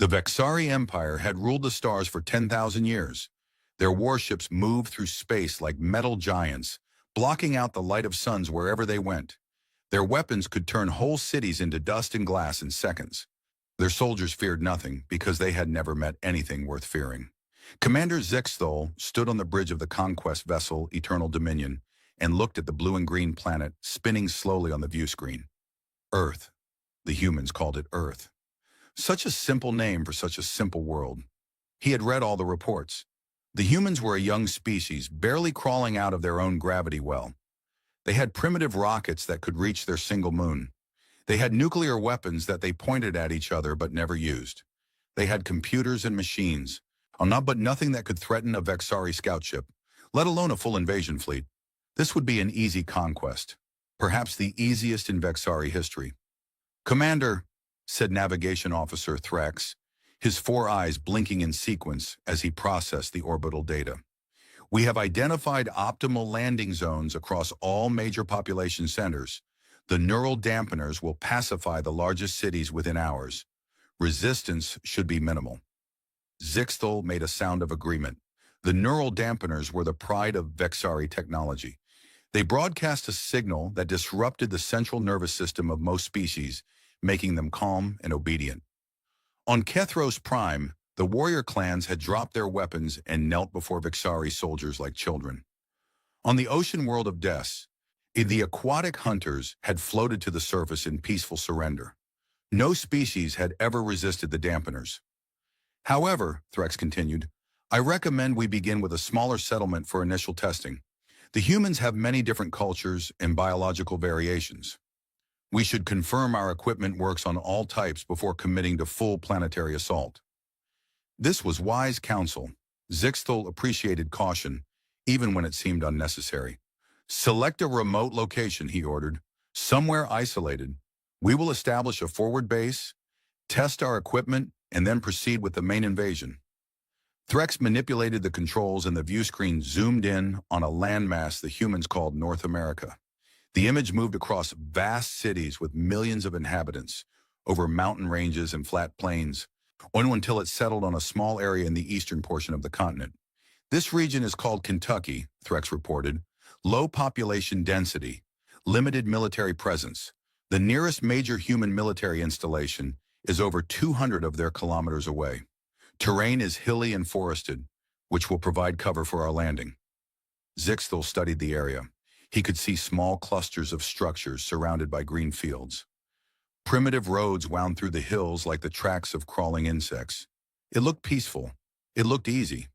The Vexari Empire had ruled the stars for 10,000 years. Their warships moved through space like metal giants, blocking out the light of suns wherever they went. Their weapons could turn whole cities into dust and glass in seconds. Their soldiers feared nothing because they had never met anything worth fearing. Commander Zixthol stood on the bridge of the conquest vessel Eternal Dominion and looked at the blue and green planet spinning slowly on the view screen. Earth. The humans called it Earth. Such a simple name for such a simple world. He had read all the reports. The humans were a young species, barely crawling out of their own gravity well. They had primitive rockets that could reach their single moon. They had nuclear weapons that they pointed at each other but never used. They had computers and machines, but nothing that could threaten a Vexari scout ship, let alone a full invasion fleet. This would be an easy conquest, perhaps the easiest in Vexari history. "Commander," said Navigation Officer Threx, his four eyes blinking in sequence as he processed the orbital data. "We have identified optimal landing zones across all major population centers. The neural dampeners will pacify the largest cities within hours. Resistance should be minimal." Zixthol made a sound of agreement. The neural dampeners were the pride of Vexari technology. They broadcast a signal that disrupted the central nervous system of most species, making them calm and obedient. On Kethros Prime, the warrior clans had dropped their weapons and knelt before Vexari soldiers like children. On the ocean world of Des, the aquatic hunters had floated to the surface in peaceful surrender. No species had ever resisted the dampeners. "However," Threx continued, "I recommend we begin with a smaller settlement for initial testing. The humans have many different cultures and biological variations. We should confirm our equipment works on all types before committing to full planetary assault." This was wise counsel. Zixthol appreciated caution, even when it seemed unnecessary. "Select a remote location," he ordered, "somewhere isolated. We will establish a forward base, test our equipment, and then proceed with the main invasion." Threx manipulated the controls and the view screen zoomed in on a landmass the humans called North America. The image moved across vast cities with millions of inhabitants, over mountain ranges and flat plains, until it settled on a small area in the eastern portion of the continent. "This region is called Kentucky," Threx reported. "Low population density, limited military presence. The nearest major human military installation is over 200 of their kilometers away. Terrain is hilly and forested, which will provide cover for our landing." Zixthol studied the area. He could see small clusters of structures surrounded by green fields. Primitive roads wound through the hills like the tracks of crawling insects. It looked peaceful. It looked easy.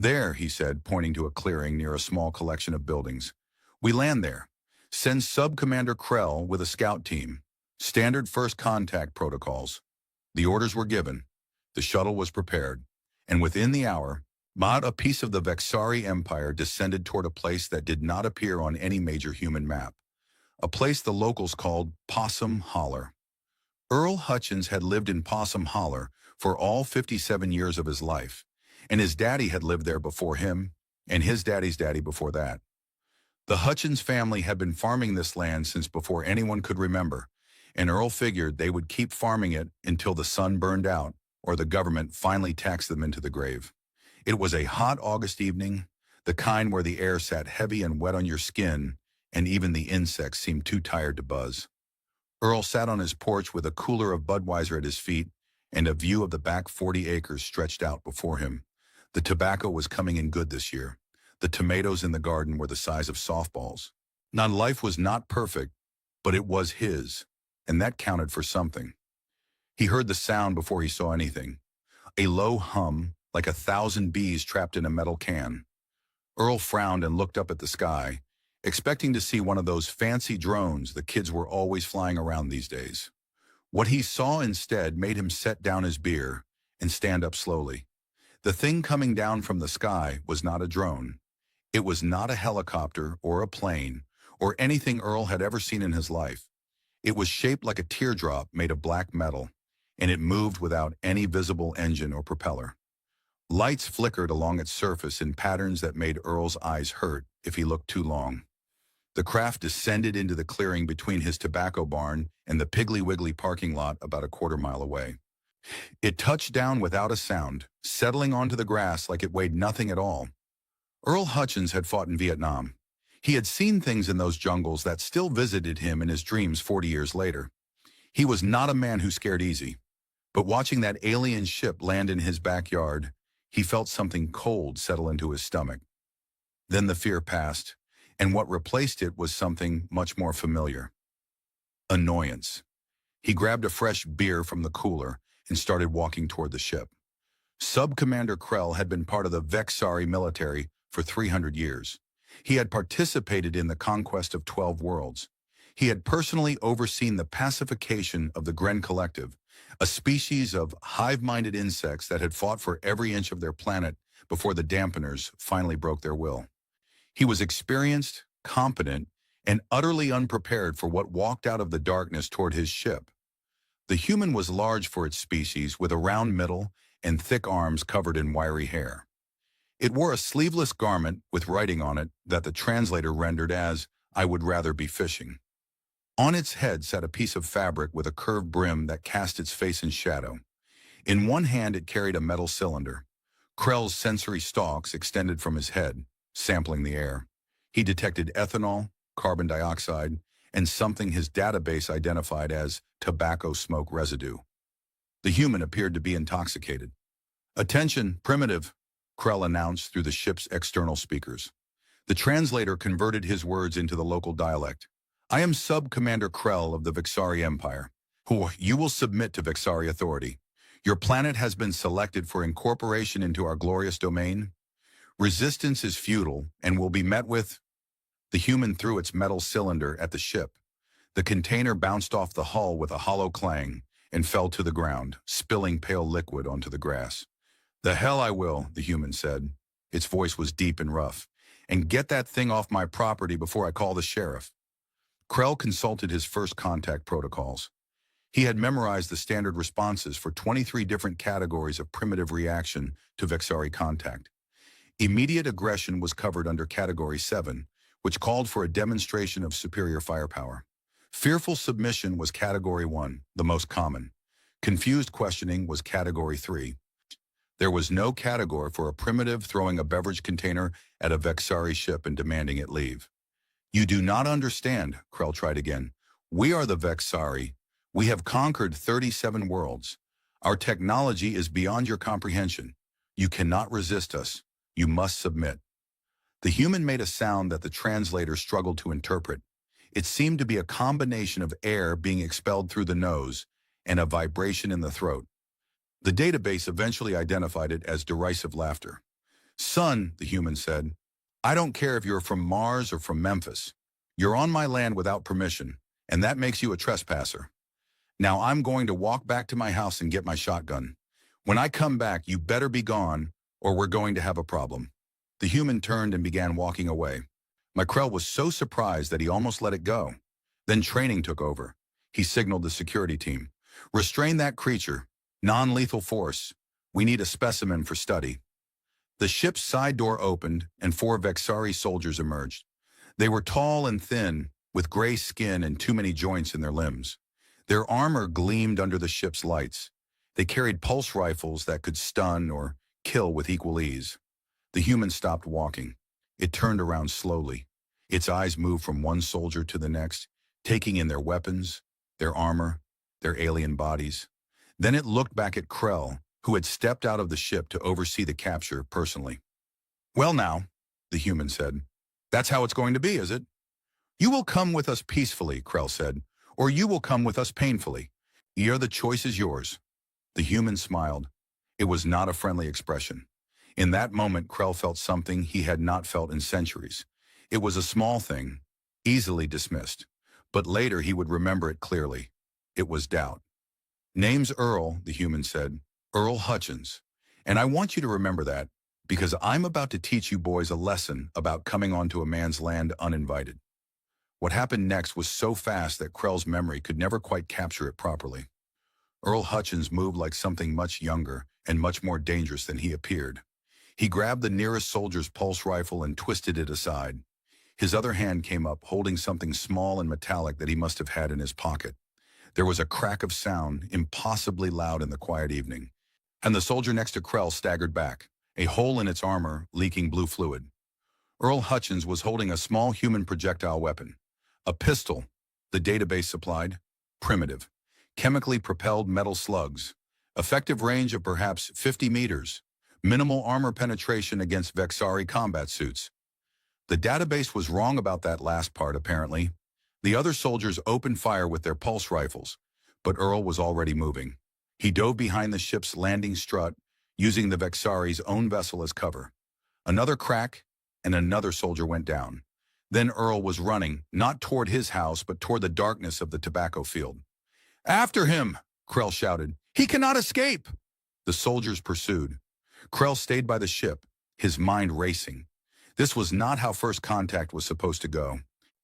"There," he said, pointing to a clearing near a small collection of buildings. "We land there. Send Sub-Commander Krell with a scout team. Standard first contact protocols." The orders were given. The shuttle was prepared. And within the hour, a piece of the Vexari Empire descended toward a place that did not appear on any major human map. A place the locals called Possum Holler. Earl Hutchins had lived in Possum Holler for all 57 years of his life, and his daddy had lived there before him, and his daddy's daddy before that. The Hutchins family had been farming this land since before anyone could remember, and Earl figured they would keep farming it until the sun burned out or the government finally taxed them into the grave. It was a hot August evening, the kind where the air sat heavy and wet on your skin, and even the insects seemed too tired to buzz. Earl sat on his porch with a cooler of Budweiser at his feet and a view of the back 40 acres stretched out before him. The tobacco was coming in good this year. The tomatoes in the garden were the size of softballs. Now, life was not perfect, but it was his, and that counted for something. He heard the sound before he saw anything. A low hum, like 1,000 bees trapped in a metal can. Earl frowned and looked up at the sky, expecting to see one of those fancy drones the kids were always flying around these days. What he saw instead made him set down his beer and stand up slowly. The thing coming down from the sky was not a drone. It was not a helicopter or a plane or anything Earl had ever seen in his life. It was shaped like a teardrop made of black metal, and it moved without any visible engine or propeller. Lights flickered along its surface in patterns that made Earl's eyes hurt if he looked too long. The craft descended into the clearing between his tobacco barn and the Piggly Wiggly parking lot about a quarter mile away. It touched down without a sound, settling onto the grass like it weighed nothing at all. Earl Hutchins had fought in Vietnam. He had seen things in those jungles that still visited him in his dreams 40 years later. He was not a man who scared easy. But watching that alien ship land in his backyard, he felt something cold settle into his stomach. Then the fear passed, and what replaced it was something much more familiar. Annoyance. He grabbed a fresh beer from the cooler and started walking toward the ship. Sub-Commander Krell had been part of the Vexari military for 300 years. He had participated in the conquest of 12 worlds. He had personally overseen the pacification of the Gren Collective, a species of hive-minded insects that had fought for every inch of their planet before the dampeners finally broke their will. He was experienced, competent, and utterly unprepared for what walked out of the darkness toward his ship. The human was large for its species, with a round middle and thick arms covered in wiry hair. It wore a sleeveless garment with writing on it that the translator rendered as, "I would rather be fishing." On its head sat a piece of fabric with a curved brim that cast its face in shadow. In one hand it carried a metal cylinder. Krell's sensory stalks extended from his head, sampling the air. He detected ethanol, carbon dioxide, and something his database identified as tobacco smoke residue. The human appeared to be intoxicated. "Attention, primitive," Krell announced through the ship's external speakers. The translator converted his words into the local dialect. "I am Sub-Commander Krell of the Vexari Empire. You will submit to Vexari authority. Your planet has been selected for incorporation into our glorious domain. Resistance is futile and will be met with—" The human threw its metal cylinder at the ship. The container bounced off the hull with a hollow clang and fell to the ground, spilling pale liquid onto the grass. "The hell I will," the human said. Its voice was deep and rough. "And get that thing off my property before I call the sheriff." Krell consulted his first contact protocols. He had memorized the standard responses for 23 different categories of primitive reaction to Vexari contact. Immediate aggression was covered under Category 7, which called for a demonstration of superior firepower. Fearful submission was Category 1, the most common. Confused questioning was Category 3. There was no category for a primitive throwing a beverage container at a Vexari ship and demanding it leave. "You do not understand," Krell tried again. "We are the Vexari. We have conquered 37 worlds. Our technology is beyond your comprehension. You cannot resist us. You must submit." The human made a sound that the translator struggled to interpret. It seemed to be a combination of air being expelled through the nose and a vibration in the throat. The database eventually identified it as derisive laughter. "Son," the human said, "I don't care if you're from Mars or from Memphis. You're on my land without permission, and that makes you a trespasser. Now I'm going to walk back to my house and get my shotgun. When I come back, you better be gone, or we're going to have a problem." The human turned and began walking away. Krell was so surprised that he almost let it go. Then training took over. He signaled the security team. "Restrain that creature. Non-lethal force. We need a specimen for study." The ship's side door opened, and 4 Vexari soldiers emerged. They were tall and thin, with gray skin and too many joints in their limbs. Their armor gleamed under the ship's lights. They carried pulse rifles that could stun or kill with equal ease. The human stopped walking. It turned around slowly. Its eyes moved from one soldier to the next, taking in their weapons, their armor, their alien bodies. Then it looked back at Krell, who had stepped out of the ship to oversee the capture personally. "Well now," the human said, "that's how it's going to be, is it? You will come with us peacefully," Krell said, "or you will come with us painfully. The choice is yours." The human smiled. It was not a friendly expression. In that moment, Krell felt something he had not felt in centuries. It was a small thing, easily dismissed. But later he would remember it clearly. It was doubt. "Name's Earl," the human said. "Earl Hutchins. And I want you to remember that, because I'm about to teach you boys a lesson about coming onto a man's land uninvited." What happened next was so fast that Krell's memory could never quite capture it properly. Earl Hutchins moved like something much younger and much more dangerous than he appeared. He grabbed the nearest soldier's pulse rifle and twisted it aside. His other hand came up, holding something small and metallic that he must have had in his pocket. There was a crack of sound, impossibly loud in the quiet evening, and the soldier next to Krell staggered back, a hole in its armor leaking blue fluid. Earl Hutchins was holding a small human projectile weapon. A pistol, the database supplied, primitive, chemically propelled metal slugs, effective range of perhaps 50 meters, minimal armor penetration against Vexari combat suits. The database was wrong about that last part, apparently. The other soldiers opened fire with their pulse rifles, but Earl was already moving. He dove behind the ship's landing strut, using the Vexari's own vessel as cover. Another crack, and another soldier went down. Then Earl was running, not toward his house, but toward the darkness of the tobacco field. "After him!" Krell shouted. "He cannot escape!" The soldiers pursued. Krell stayed by the ship, his mind racing. This was not how first contact was supposed to go.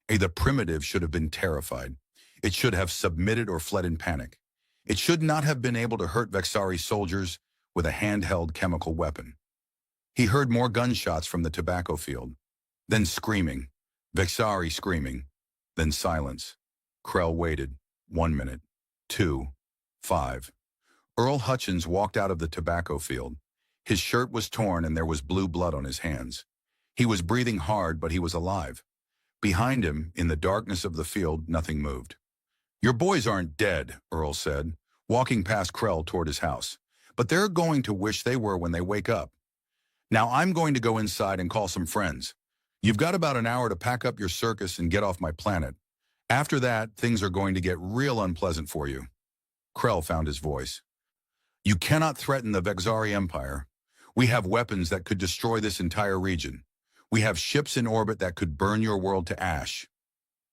The primitive should have been terrified. It should have submitted or fled in panic. It should not have been able to hurt Vexari soldiers with a handheld chemical weapon. He heard more gunshots from the tobacco field. Then screaming. Vexari screaming. Then silence. Krell waited. 1 minute. 2. 5. Earl Hutchins walked out of the tobacco field. His shirt was torn and there was blue blood on his hands. He was breathing hard, but he was alive. Behind him, in the darkness of the field, nothing moved. "Your boys aren't dead," Earl said, walking past Krell toward his house. "But they're going to wish they were when they wake up. Now I'm going to go inside and call some friends. You've got about an hour to pack up your circus and get off my planet. After that, things are going to get real unpleasant for you." Krell found his voice. "You cannot threaten the Vexari Empire. We have weapons that could destroy this entire region. We have ships in orbit that could burn your world to ash."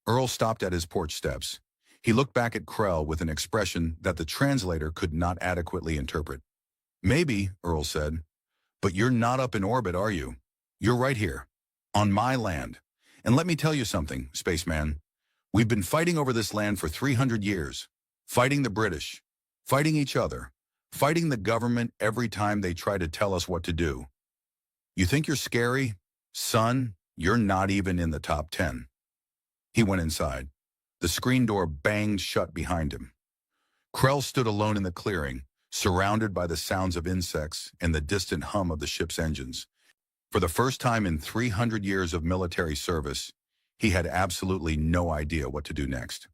Earl stopped at his porch steps. He looked back at Krell with an expression that the translator could not adequately interpret. "Maybe," Earl said, "but you're not up in orbit, are you? You're right here, on my land. And let me tell you something, spaceman. We've been fighting over this land for 300 years. Fighting the British. Fighting each other. Fighting the government every time they try to tell us what to do. You think you're scary? Son, you're not even in the top 10. He went inside. The screen door banged shut behind him. Krell stood alone in the clearing, surrounded by the sounds of insects and the distant hum of the ship's engines. For the first time in 300 years of military service, he had absolutely no idea what to do next.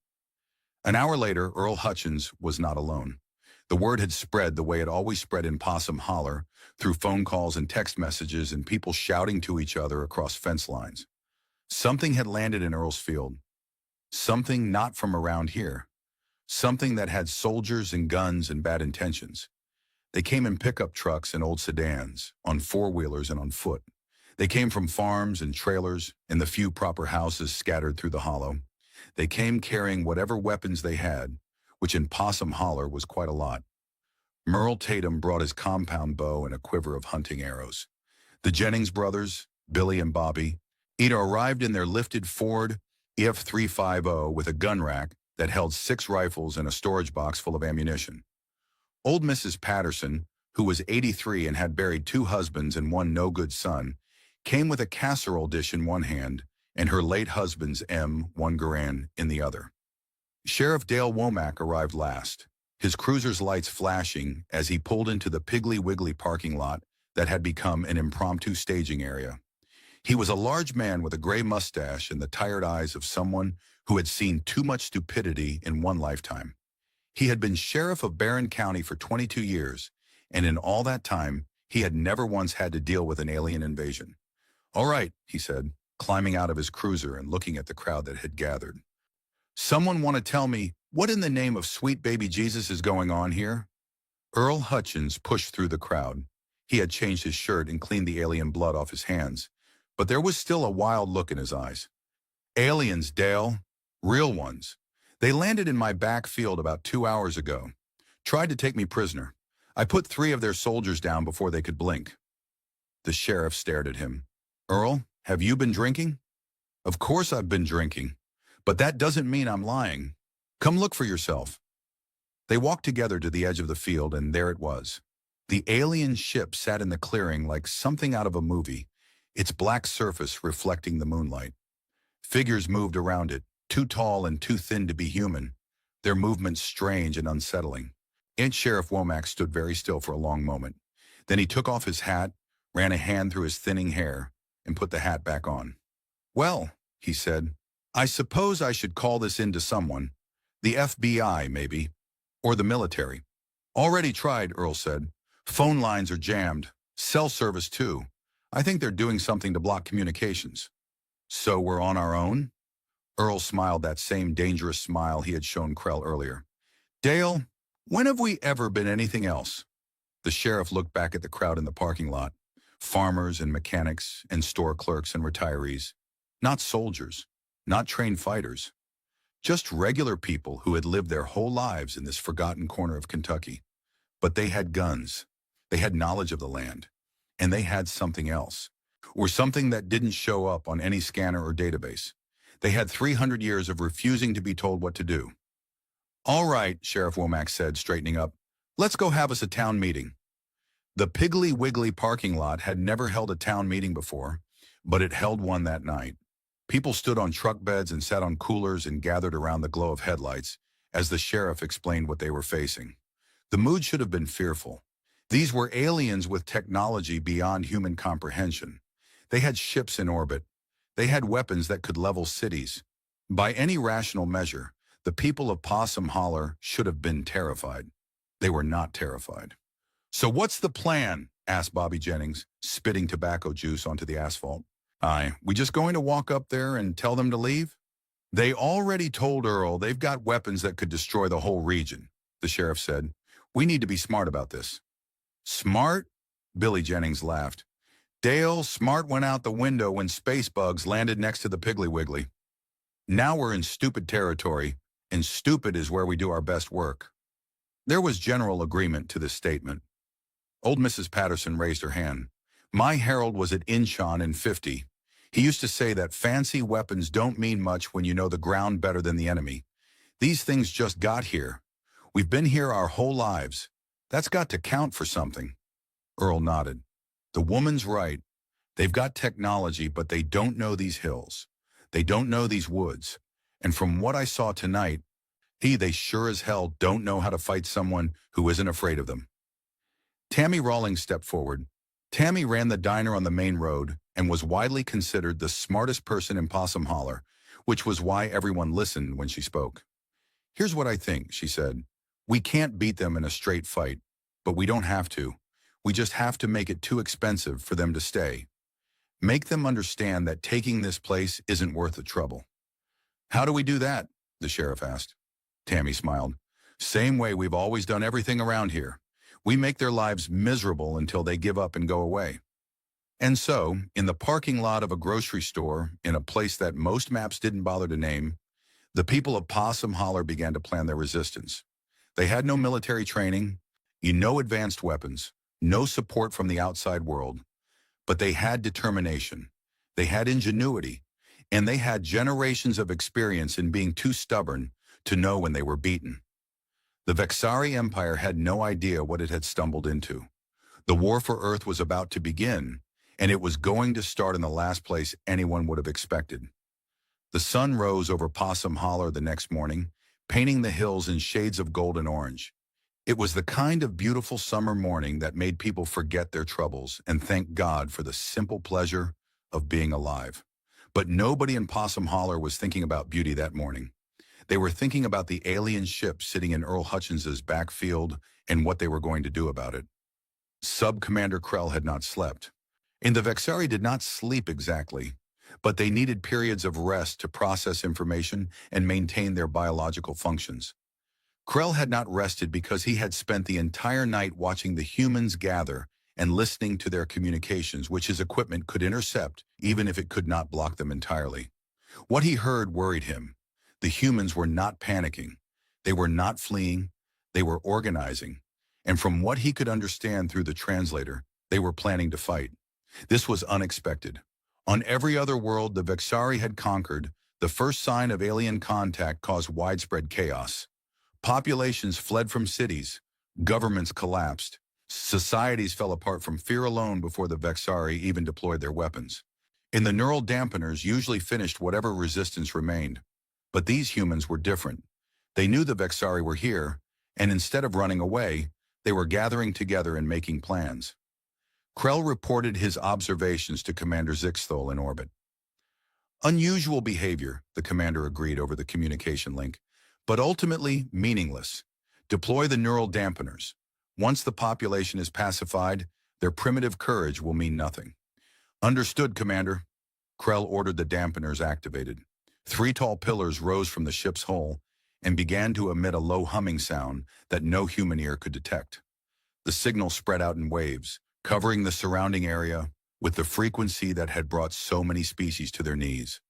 An hour later, Earl Hutchins was not alone. The word had spread the way it always spread in Possum Holler, through phone calls and text messages and people shouting to each other across fence lines. Something had landed in Earl's field. Something not from around here. Something that had soldiers and guns and bad intentions. They came in pickup trucks and old sedans, on four-wheelers and on foot. They came from farms and trailers and the few proper houses scattered through the hollow. They came carrying whatever weapons they had, which in Possum Holler was quite a lot. Merle Tatum brought his compound bow and a quiver of hunting arrows. The Jennings brothers, Billy and Bobby, either arrived in their lifted Ford F350 with a gun rack that held 6 rifles and a storage box full of ammunition. Old Mrs. Patterson, who was 83 and had buried 2 husbands and 1 no-good son, came with a casserole dish in one hand and her late husband's M1 Garand in the other. Sheriff Dale Womack arrived last, his cruiser's lights flashing as he pulled into the Piggly Wiggly parking lot that had become an impromptu staging area. He was a large man with a gray mustache and the tired eyes of someone who had seen too much stupidity in one lifetime. He had been sheriff of Barron County for 22 years, and in all that time, he had never once had to deal with an alien invasion. "All right," he said, climbing out of his cruiser and looking at the crowd that had gathered. "Someone want to tell me what in the name of sweet baby Jesus is going on here?" Earl Hutchins pushed through the crowd. He had changed his shirt and cleaned the alien blood off his hands, but there was still a wild look in his eyes. "Aliens, Dale. Real ones. They landed in my back field about 2 hours ago. Tried to take me prisoner. I put 3 of their soldiers down before they could blink." The sheriff stared at him. "Earl, have you been drinking?" "Of course I've been drinking. But that doesn't mean I'm lying. Come look for yourself." They walked together to the edge of the field, and there it was. The alien ship sat in the clearing like something out of a movie, its black surface reflecting the moonlight. Figures moved around it, too tall and too thin to be human, their movements strange and unsettling. Sheriff Womack stood very still for a long moment. Then he took off his hat, ran a hand through his thinning hair, and put the hat back on. "Well," he said, "I suppose I should call this in to someone. The FBI, maybe. Or the military." "Already tried," Earl said. "Phone lines are jammed. Cell service, too. I think they're doing something to block communications." "So we're on our own?" Earl smiled that same dangerous smile he had shown Krell earlier. "Dale, when have we ever been anything else?" The sheriff looked back at the crowd in the parking lot. Farmers and mechanics and store clerks and retirees. Not soldiers, not trained fighters. Just regular people who had lived their whole lives in this forgotten corner of Kentucky. But they had guns. They had knowledge of the land. And they had something else. Or something that didn't show up on any scanner or database. They had 300 years of refusing to be told what to do. "All right," Sheriff Womack said, straightening up. "Let's go have us a town meeting." The Piggly Wiggly parking lot had never held a town meeting before, but it held one that night. People stood on truck beds and sat on coolers and gathered around the glow of headlights as the sheriff explained what they were facing. The mood should have been fearful. These were aliens with technology beyond human comprehension. They had ships in orbit. They had weapons that could level cities. By any rational measure, the people of Possum Holler should have been terrified. They were not terrified. "So what's the plan?" asked Bobby Jennings, spitting tobacco juice onto the asphalt. We just going to walk up there and tell them to leave?" "They already told Earl they've got weapons that could destroy the whole region," the sheriff said. "We need to be smart about this." "Smart?" Billy Jennings laughed. "Dale, smart went out the window when space bugs landed next to the Piggly Wiggly. Now we're in stupid territory, and stupid is where we do our best work." There was general agreement to this statement. Old Mrs. Patterson raised her hand. "My Harold was at Inchon in '50. He used to say that fancy weapons don't mean much when you know the ground better than the enemy. These things just got here. We've been here our whole lives. That's got to count for something." Earl nodded. "The woman's right. They've got technology, but they don't know these hills. They don't know these woods. And from what I saw tonight, they sure as hell don't know how to fight someone who isn't afraid of them." Tammy Rawlings stepped forward. Tammy ran the diner on the main road and was widely considered the smartest person in Possum Holler, which was why everyone listened when she spoke. "Here's what I think," she said. "We can't beat them in a straight fight, but we don't have to. We just have to make it too expensive for them to stay. Make them understand that taking this place isn't worth the trouble." "How do we do that?" the sheriff asked. Tammy smiled. "Same way we've always done everything around here. We make their lives miserable until they give up and go away." And so, in the parking lot of a grocery store, in a place that most maps didn't bother to name, the people of Possum Holler began to plan their resistance. They had no military training, no advanced weapons, no support from the outside world, but they had determination, they had ingenuity, and they had generations of experience in being too stubborn to know when they were beaten. The Vexari Empire had no idea what it had stumbled into. The war for Earth was about to begin, and it was going to start in the last place anyone would have expected. The sun rose over Possum Holler the next morning, painting the hills in shades of gold and orange. It was the kind of beautiful summer morning that made people forget their troubles and thank God for the simple pleasure of being alive. But nobody in Possum Holler was thinking about beauty that morning. They were thinking about the alien ship sitting in Earl Hutchins's backfield and what they were going to do about it. Sub-Commander Krell had not slept. And the Vexari did not sleep exactly, but they needed periods of rest to process information and maintain their biological functions. Krell had not rested because he had spent the entire night watching the humans gather and listening to their communications, which his equipment could intercept, even if it could not block them entirely. What he heard worried him. The humans were not panicking. They were not fleeing. They were organizing. And from what he could understand through the translator, they were planning to fight. This was unexpected. On every other world the Vexari had conquered, the first sign of alien contact caused widespread chaos. Populations fled from cities. Governments collapsed. Societies fell apart from fear alone before the Vexari even deployed their weapons. And the neural dampeners usually finished whatever resistance remained. But these humans were different. They knew the Vexari were here, and instead of running away, they were gathering together and making plans. Krell reported his observations to Commander Zixthol in orbit. Unusual behavior, the commander agreed over the communication link, but ultimately meaningless. Deploy the neural dampeners. Once the population is pacified, their primitive courage will mean nothing. Understood, Commander. Krell ordered the dampeners activated. 3 tall pillars rose from the ship's hull and began to emit a low humming sound that no human ear could detect. The signal spread out in waves, covering the surrounding area with the frequency that had brought so many species to their knees.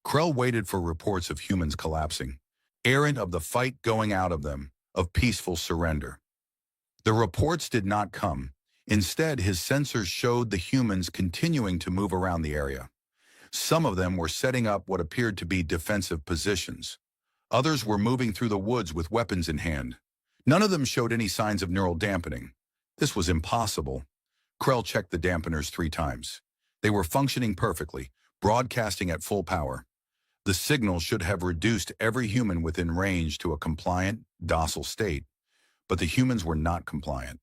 Krell waited for reports of humans collapsing, errant of the fight going out of them, of peaceful surrender. The reports did not come. Instead, his sensors showed the humans continuing to move around the area. Some of them were setting up what appeared to be defensive positions. Others were moving through the woods with weapons in hand. None of them showed any signs of neural dampening. This was impossible. Krell checked the dampeners 3 times. They were functioning perfectly, broadcasting at full power. The signal should have reduced every human within range to a compliant, docile state. But the humans were not compliant.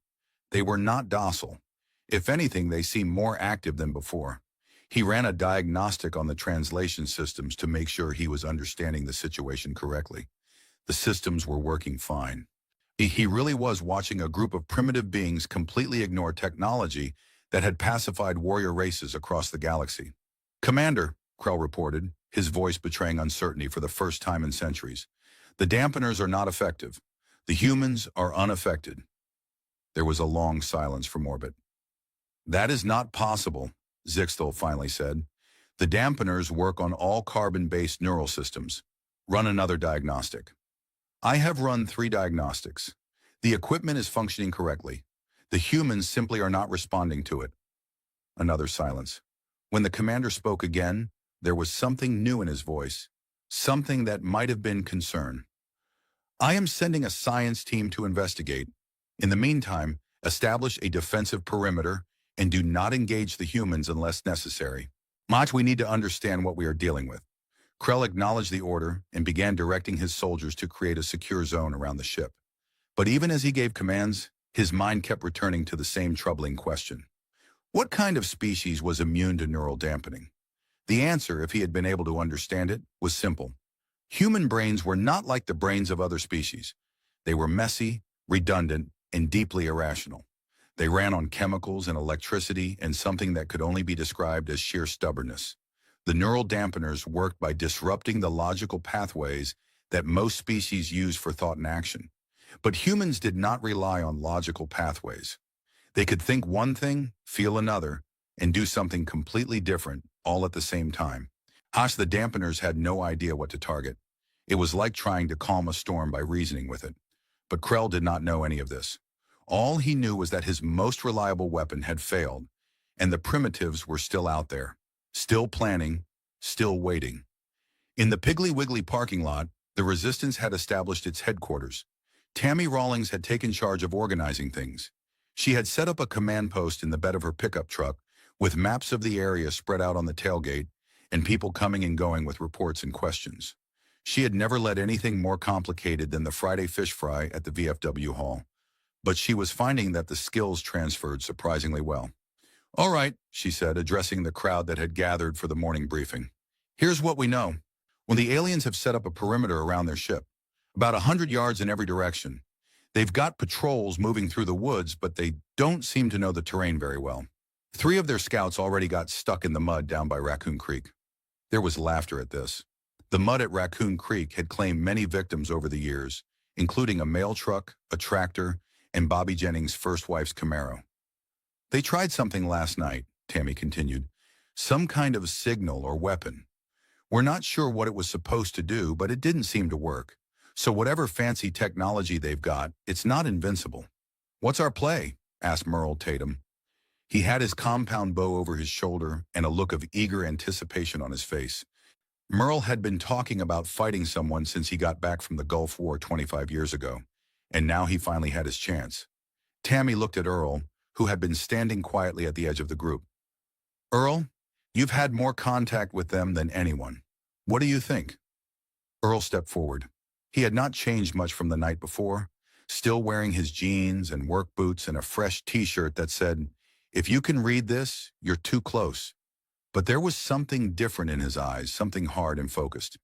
They were not docile. If anything, they seemed more active than before. He ran a diagnostic on the translation systems to make sure he was understanding the situation correctly. The systems were working fine. He really was watching a group of primitive beings completely ignore technology that had pacified warrior races across the galaxy. Commander, Krell reported, his voice betraying uncertainty for the first time in centuries. The dampeners are not effective. The humans are unaffected. There was a long silence from orbit. That is not possible, Zixthol finally said. The dampeners work on all carbon-based neural systems. Run another diagnostic. I have run 3 diagnostics. The equipment is functioning correctly. The humans simply are not responding to it. Another silence. When the commander spoke again, there was something new in his voice, something that might have been concern. I am sending a science team to investigate. In the meantime, establish a defensive perimeter and do not engage the humans unless necessary. We need to understand what we are dealing with. Krell acknowledged the order and began directing his soldiers to create a secure zone around the ship. But even as he gave commands, his mind kept returning to the same troubling question. What kind of species was immune to neural dampening? The answer, if he had been able to understand it, was simple. Human brains were not like the brains of other species. They were messy, redundant, and deeply irrational. They ran on chemicals and electricity and something that could only be described as sheer stubbornness. The neural dampeners worked by disrupting the logical pathways that most species use for thought and action. But humans did not rely on logical pathways. They could think one thing, feel another, and do something completely different, all at the same time. The dampeners had no idea what to target. It was like trying to calm a storm by reasoning with it. But Krell did not know any of this. All he knew was that his most reliable weapon had failed, and the primitives were still out there, still planning, still waiting. In the Piggly Wiggly parking lot, the Resistance had established its headquarters. Tammy Rawlings had taken charge of organizing things. She had set up a command post in the bed of her pickup truck, with maps of the area spread out on the tailgate, and people coming and going with reports and questions. She had never led anything more complicated than the Friday fish fry at the VFW hall, but she was finding that the skills transferred surprisingly well. All right, she said, addressing the crowd that had gathered for the morning briefing. Here's what we know. When the aliens have set up a perimeter around their ship, about 100 yards in every direction, they've got patrols moving through the woods, but they don't seem to know the terrain very well. 3 of their scouts already got stuck in the mud down by Raccoon Creek. There was laughter at this. The mud at Raccoon Creek had claimed many victims over the years, including a mail truck, a tractor, and Bobby Jennings' first wife's Camaro. They tried something last night, Tammy continued. Some kind of signal or weapon. We're not sure what it was supposed to do, but it didn't seem to work. So whatever fancy technology they've got, it's not invincible. What's our play? Asked Merle Tatum. He had his compound bow over his shoulder and a look of eager anticipation on his face. Merle had been talking about fighting someone since he got back from the Gulf War 25 years ago, and now he finally had his chance. Tammy looked at Earl, who had been standing quietly at the edge of the group. Earl, you've had more contact with them than anyone. What do you think? Earl stepped forward. He had not changed much from the night before, still wearing his jeans and work boots and a fresh t-shirt that said, "If you can read this, you're too close." But there was something different in his eyes, something hard and focused.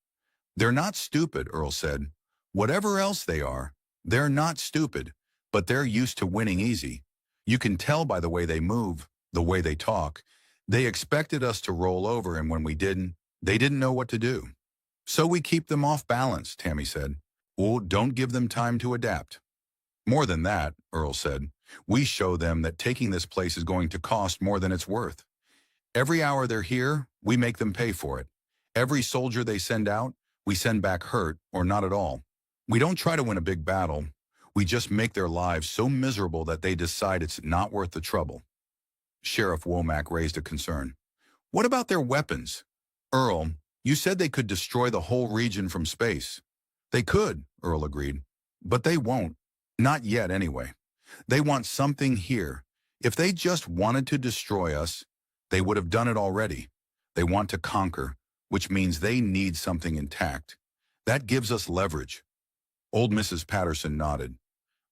"They're not stupid," Earl said. "Whatever else they are, they're not stupid, but they're used to winning easy. You can tell by the way they move, the way they talk. They expected us to roll over, and when we didn't, they didn't know what to do. So we keep them off balance," Tammy said. "Or don't give them time to adapt." "More than that," Earl said. "We show them that taking this place is going to cost more than it's worth. Every hour they're here, we make them pay for it. Every soldier they send out, we send back hurt or not at all. We don't try to win a big battle. We just make their lives so miserable that they decide it's not worth the trouble." Sheriff Womack raised a concern. "What about their weapons? Earl, you said they could destroy the whole region from space." "They could," Earl agreed. "But they won't. Not yet, anyway. They want something here. If they just wanted to destroy us, they would have done it already. They want to conquer, which means they need something intact. That gives us leverage." Old Mrs. Patterson nodded.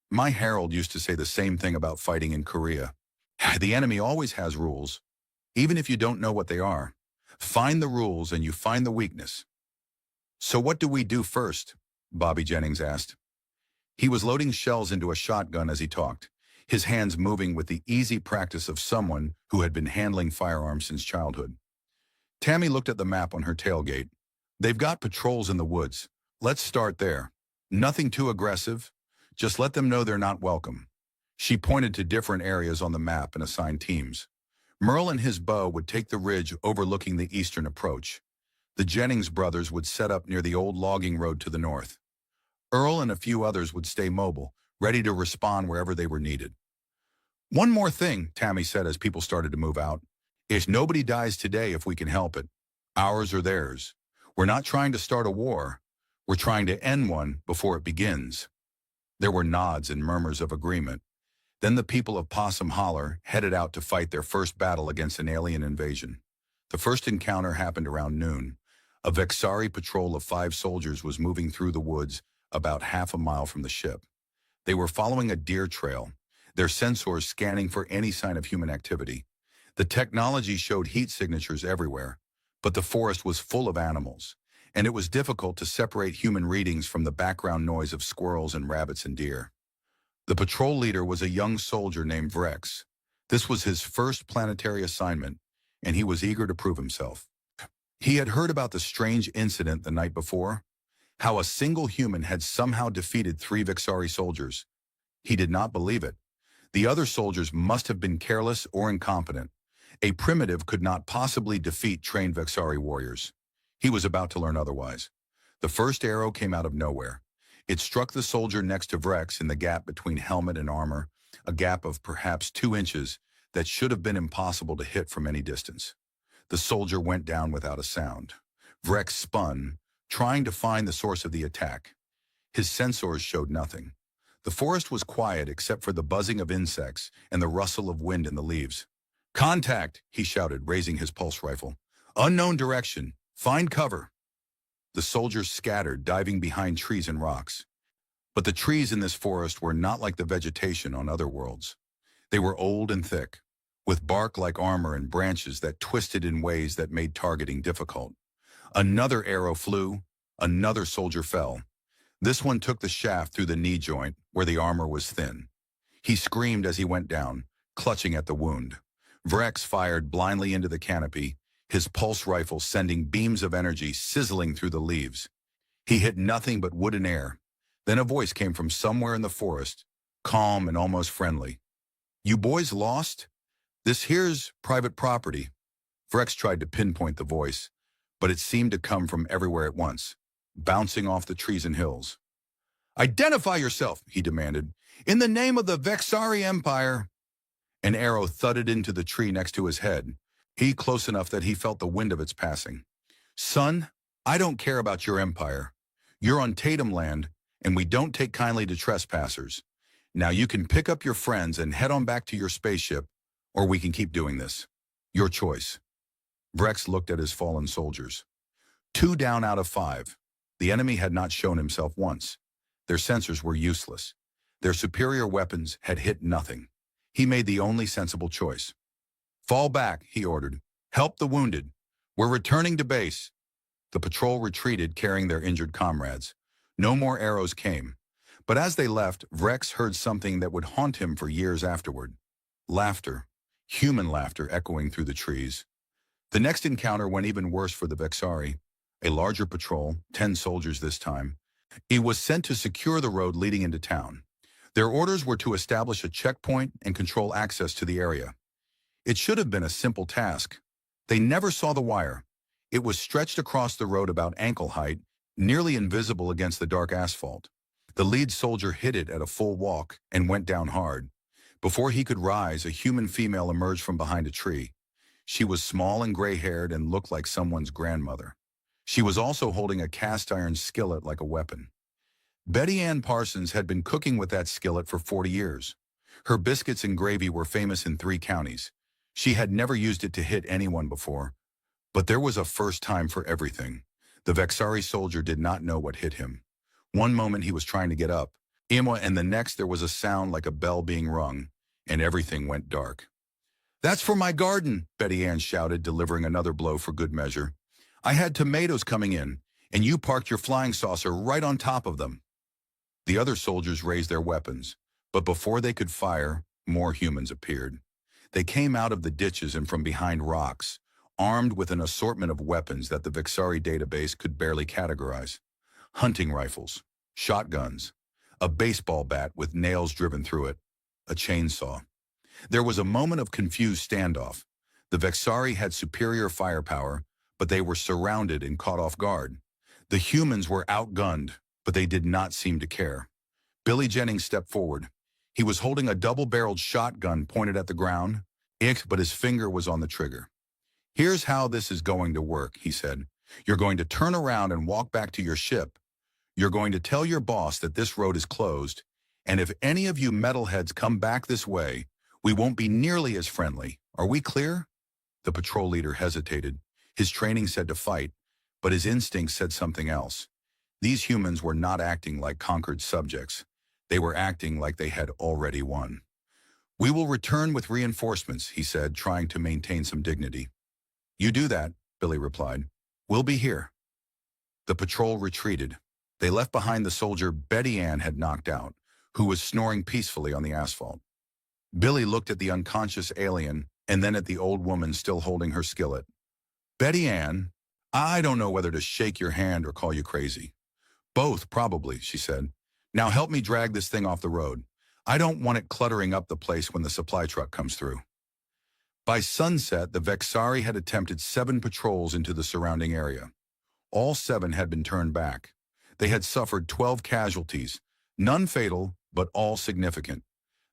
"My Harold used to say the same thing about fighting in Korea. The enemy always has rules, even if you don't know what they are. Find the rules and you find the weakness." "So what do we do first?" Bobby Jennings asked. He was loading shells into a shotgun as he talked, his hands moving with the easy practice of someone who had been handling firearms since childhood. Tammy looked at the map on her tailgate. "They've got patrols in the woods. Let's start there. Nothing too aggressive. Just let them know they're not welcome." She pointed to different areas on the map and assigned teams. Merle and his bow would take the ridge overlooking the eastern approach. The Jennings brothers would set up near the old logging road to the north. Earl and a few others would stay mobile, ready to respond wherever they were needed. "One more thing," Tammy said as people started to move out. "If nobody dies today, if we can help it, ours or theirs. We're not trying to start a war. We're trying to end one before it begins." There were nods and murmurs of agreement. Then the people of Possum Holler headed out to fight their first battle against an alien invasion. The first encounter happened around noon. A Vexari patrol of 5 soldiers was moving through the woods about half a mile from the ship. They were following a deer trail, their sensors scanning for any sign of human activity. The technology showed heat signatures everywhere, but the forest was full of animals, and it was difficult to separate human readings from the background noise of squirrels and rabbits and deer. The patrol leader was a young soldier named Vrex. This was his first planetary assignment, and he was eager to prove himself. He had heard about the strange incident the night before, how a single human had somehow defeated 3 Vexari soldiers. He did not believe it. The other soldiers must have been careless or incompetent. A primitive could not possibly defeat trained Vexari warriors. He was about to learn otherwise. The first arrow came out of nowhere. It struck the soldier next to Vrex in the gap between helmet and armor, a gap of perhaps 2 inches that should have been impossible to hit from any distance. The soldier went down without a sound. Vrex spun, trying to find the source of the attack. His sensors showed nothing. The forest was quiet except for the buzzing of insects and the rustle of wind in the leaves. "Contact," he shouted, raising his pulse rifle. "Unknown direction. Find cover." The soldiers scattered, diving behind trees and rocks. But the trees in this forest were not like the vegetation on other worlds. They were old and thick, with bark like armor and branches that twisted in ways that made targeting difficult. Another arrow flew, another soldier fell. This one took the shaft through the knee joint, where the armor was thin. He screamed as he went down, clutching at the wound. Vrex fired blindly into the canopy, his pulse rifle sending beams of energy sizzling through the leaves. He hit nothing but wood and air. Then a voice came from somewhere in the forest, calm and almost friendly. "You boys lost? This here's private property." Vrex tried to pinpoint the voice, but it seemed to come from everywhere at once, bouncing off the trees and hills. "Identify yourself," he demanded. "In the name of the Vexari Empire." An arrow thudded into the tree next to his head, he close enough that he felt the wind of its passing. "Son, I don't care about your empire. You're on Tatum land, and we don't take kindly to trespassers. Now you can pick up your friends and head on back to your spaceship, or we can keep doing this. Your choice." Vrex looked at his fallen soldiers. 2 down out of 5. The enemy had not shown himself once. Their sensors were useless. Their superior weapons had hit nothing. He made the only sensible choice. "Fall back," he ordered. "Help the wounded. We're returning to base." The patrol retreated, carrying their injured comrades. No more arrows came. But as they left, Vrex heard something that would haunt him for years afterward. Laughter. Human laughter echoing through the trees. The next encounter went even worse for the Vexari. A larger patrol, 10 soldiers this time. It was sent to secure the road leading into town. Their orders were to establish a checkpoint and control access to the area. It should have been a simple task. They never saw the wire. It was stretched across the road about ankle height, nearly invisible against the dark asphalt. The lead soldier hit it at a full walk and went down hard. Before he could rise, a human female emerged from behind a tree. She was small and gray-haired and looked like someone's grandmother. She was also holding a cast-iron skillet like a weapon. Betty Ann Parsons had been cooking with that skillet for 40 years. Her biscuits and gravy were famous in 3 counties. She had never used it to hit anyone before. But there was a first time for everything. The Vexari soldier did not know what hit him. One moment he was trying to get up, and the next there was a sound like a bell being rung, and everything went dark. "That's for my garden," Betty Ann shouted, delivering another blow for good measure. "I had tomatoes coming in, and you parked your flying saucer right on top of them." The other soldiers raised their weapons, but before they could fire, more humans appeared. They came out of the ditches and from behind rocks, armed with an assortment of weapons that the Vexari database could barely categorize. Hunting rifles, shotguns, a baseball bat with nails driven through it, a chainsaw. There was a moment of confused standoff. The Vexari had superior firepower, but they were surrounded and caught off guard. The humans were outgunned, but they did not seem to care. Billy Jennings stepped forward. He was holding a double-barreled shotgun pointed at the ground, but his finger was on the trigger. "Here's how this is going to work," he said. "You're going to turn around and walk back to your ship. You're going to tell your boss that this road is closed, and if any of you metalheads come back this way, we won't be nearly as friendly. Are we clear?" The patrol leader hesitated. His training said to fight, but his instincts said something else. These humans were not acting like conquered subjects. They were acting like they had already won. "We will return with reinforcements," he said, trying to maintain some dignity. "You do that," Billy replied. "We'll be here." The patrol retreated. They left behind the soldier Betty Ann had knocked out, who was snoring peacefully on the asphalt. Billy looked at the unconscious alien and then at the old woman still holding her skillet. "Betty Ann, I don't know whether to shake your hand or call you crazy." "Both, probably," she said. "Now help me drag this thing off the road. I don't want it cluttering up the place when the supply truck comes through." By sunset, the Vexari had attempted 7 patrols into the surrounding area. All 7 had been turned back. They had suffered 12 casualties, none fatal, but all significant.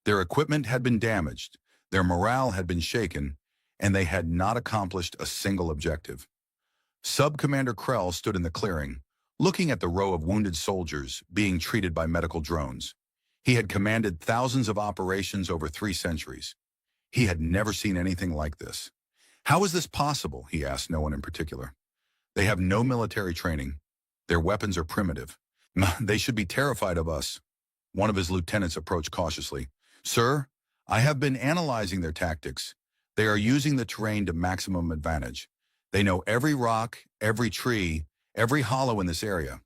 Their equipment had been damaged, their morale had been shaken, and they had not accomplished a single objective. Sub-Commander Krell stood in the clearing, looking at the row of wounded soldiers being treated by medical drones. He had commanded thousands of operations over 3 centuries. He had never seen anything like this. "How is this possible?" he asked no one in particular. "They have no military training. Their weapons are primitive. They should be terrified of us." One of his lieutenants approached cautiously. "Sir, I have been analyzing their tactics. They are using the terrain to maximum advantage. They know every rock, every tree, every hollow in this area.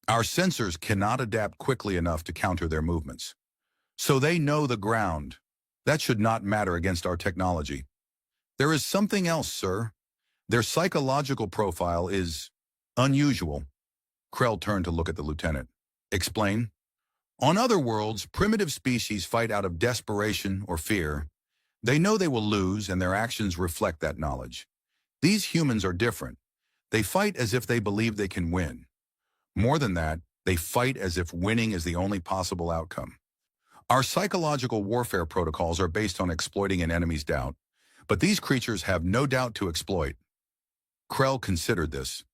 Our sensors cannot adapt quickly enough to counter their movements. So they know the ground. That should not matter against our technology. There is something else, sir. Their psychological profile is unusual." Krell turned to look at the lieutenant. "Explain." "On other worlds, primitive species fight out of desperation or fear. They know they will lose, and their actions reflect that knowledge. These humans are different. They fight as if they believe they can win. More than that, they fight as if winning is the only possible outcome. Our psychological warfare protocols are based on exploiting an enemy's doubt, but these creatures have no doubt to exploit." Krell considered this.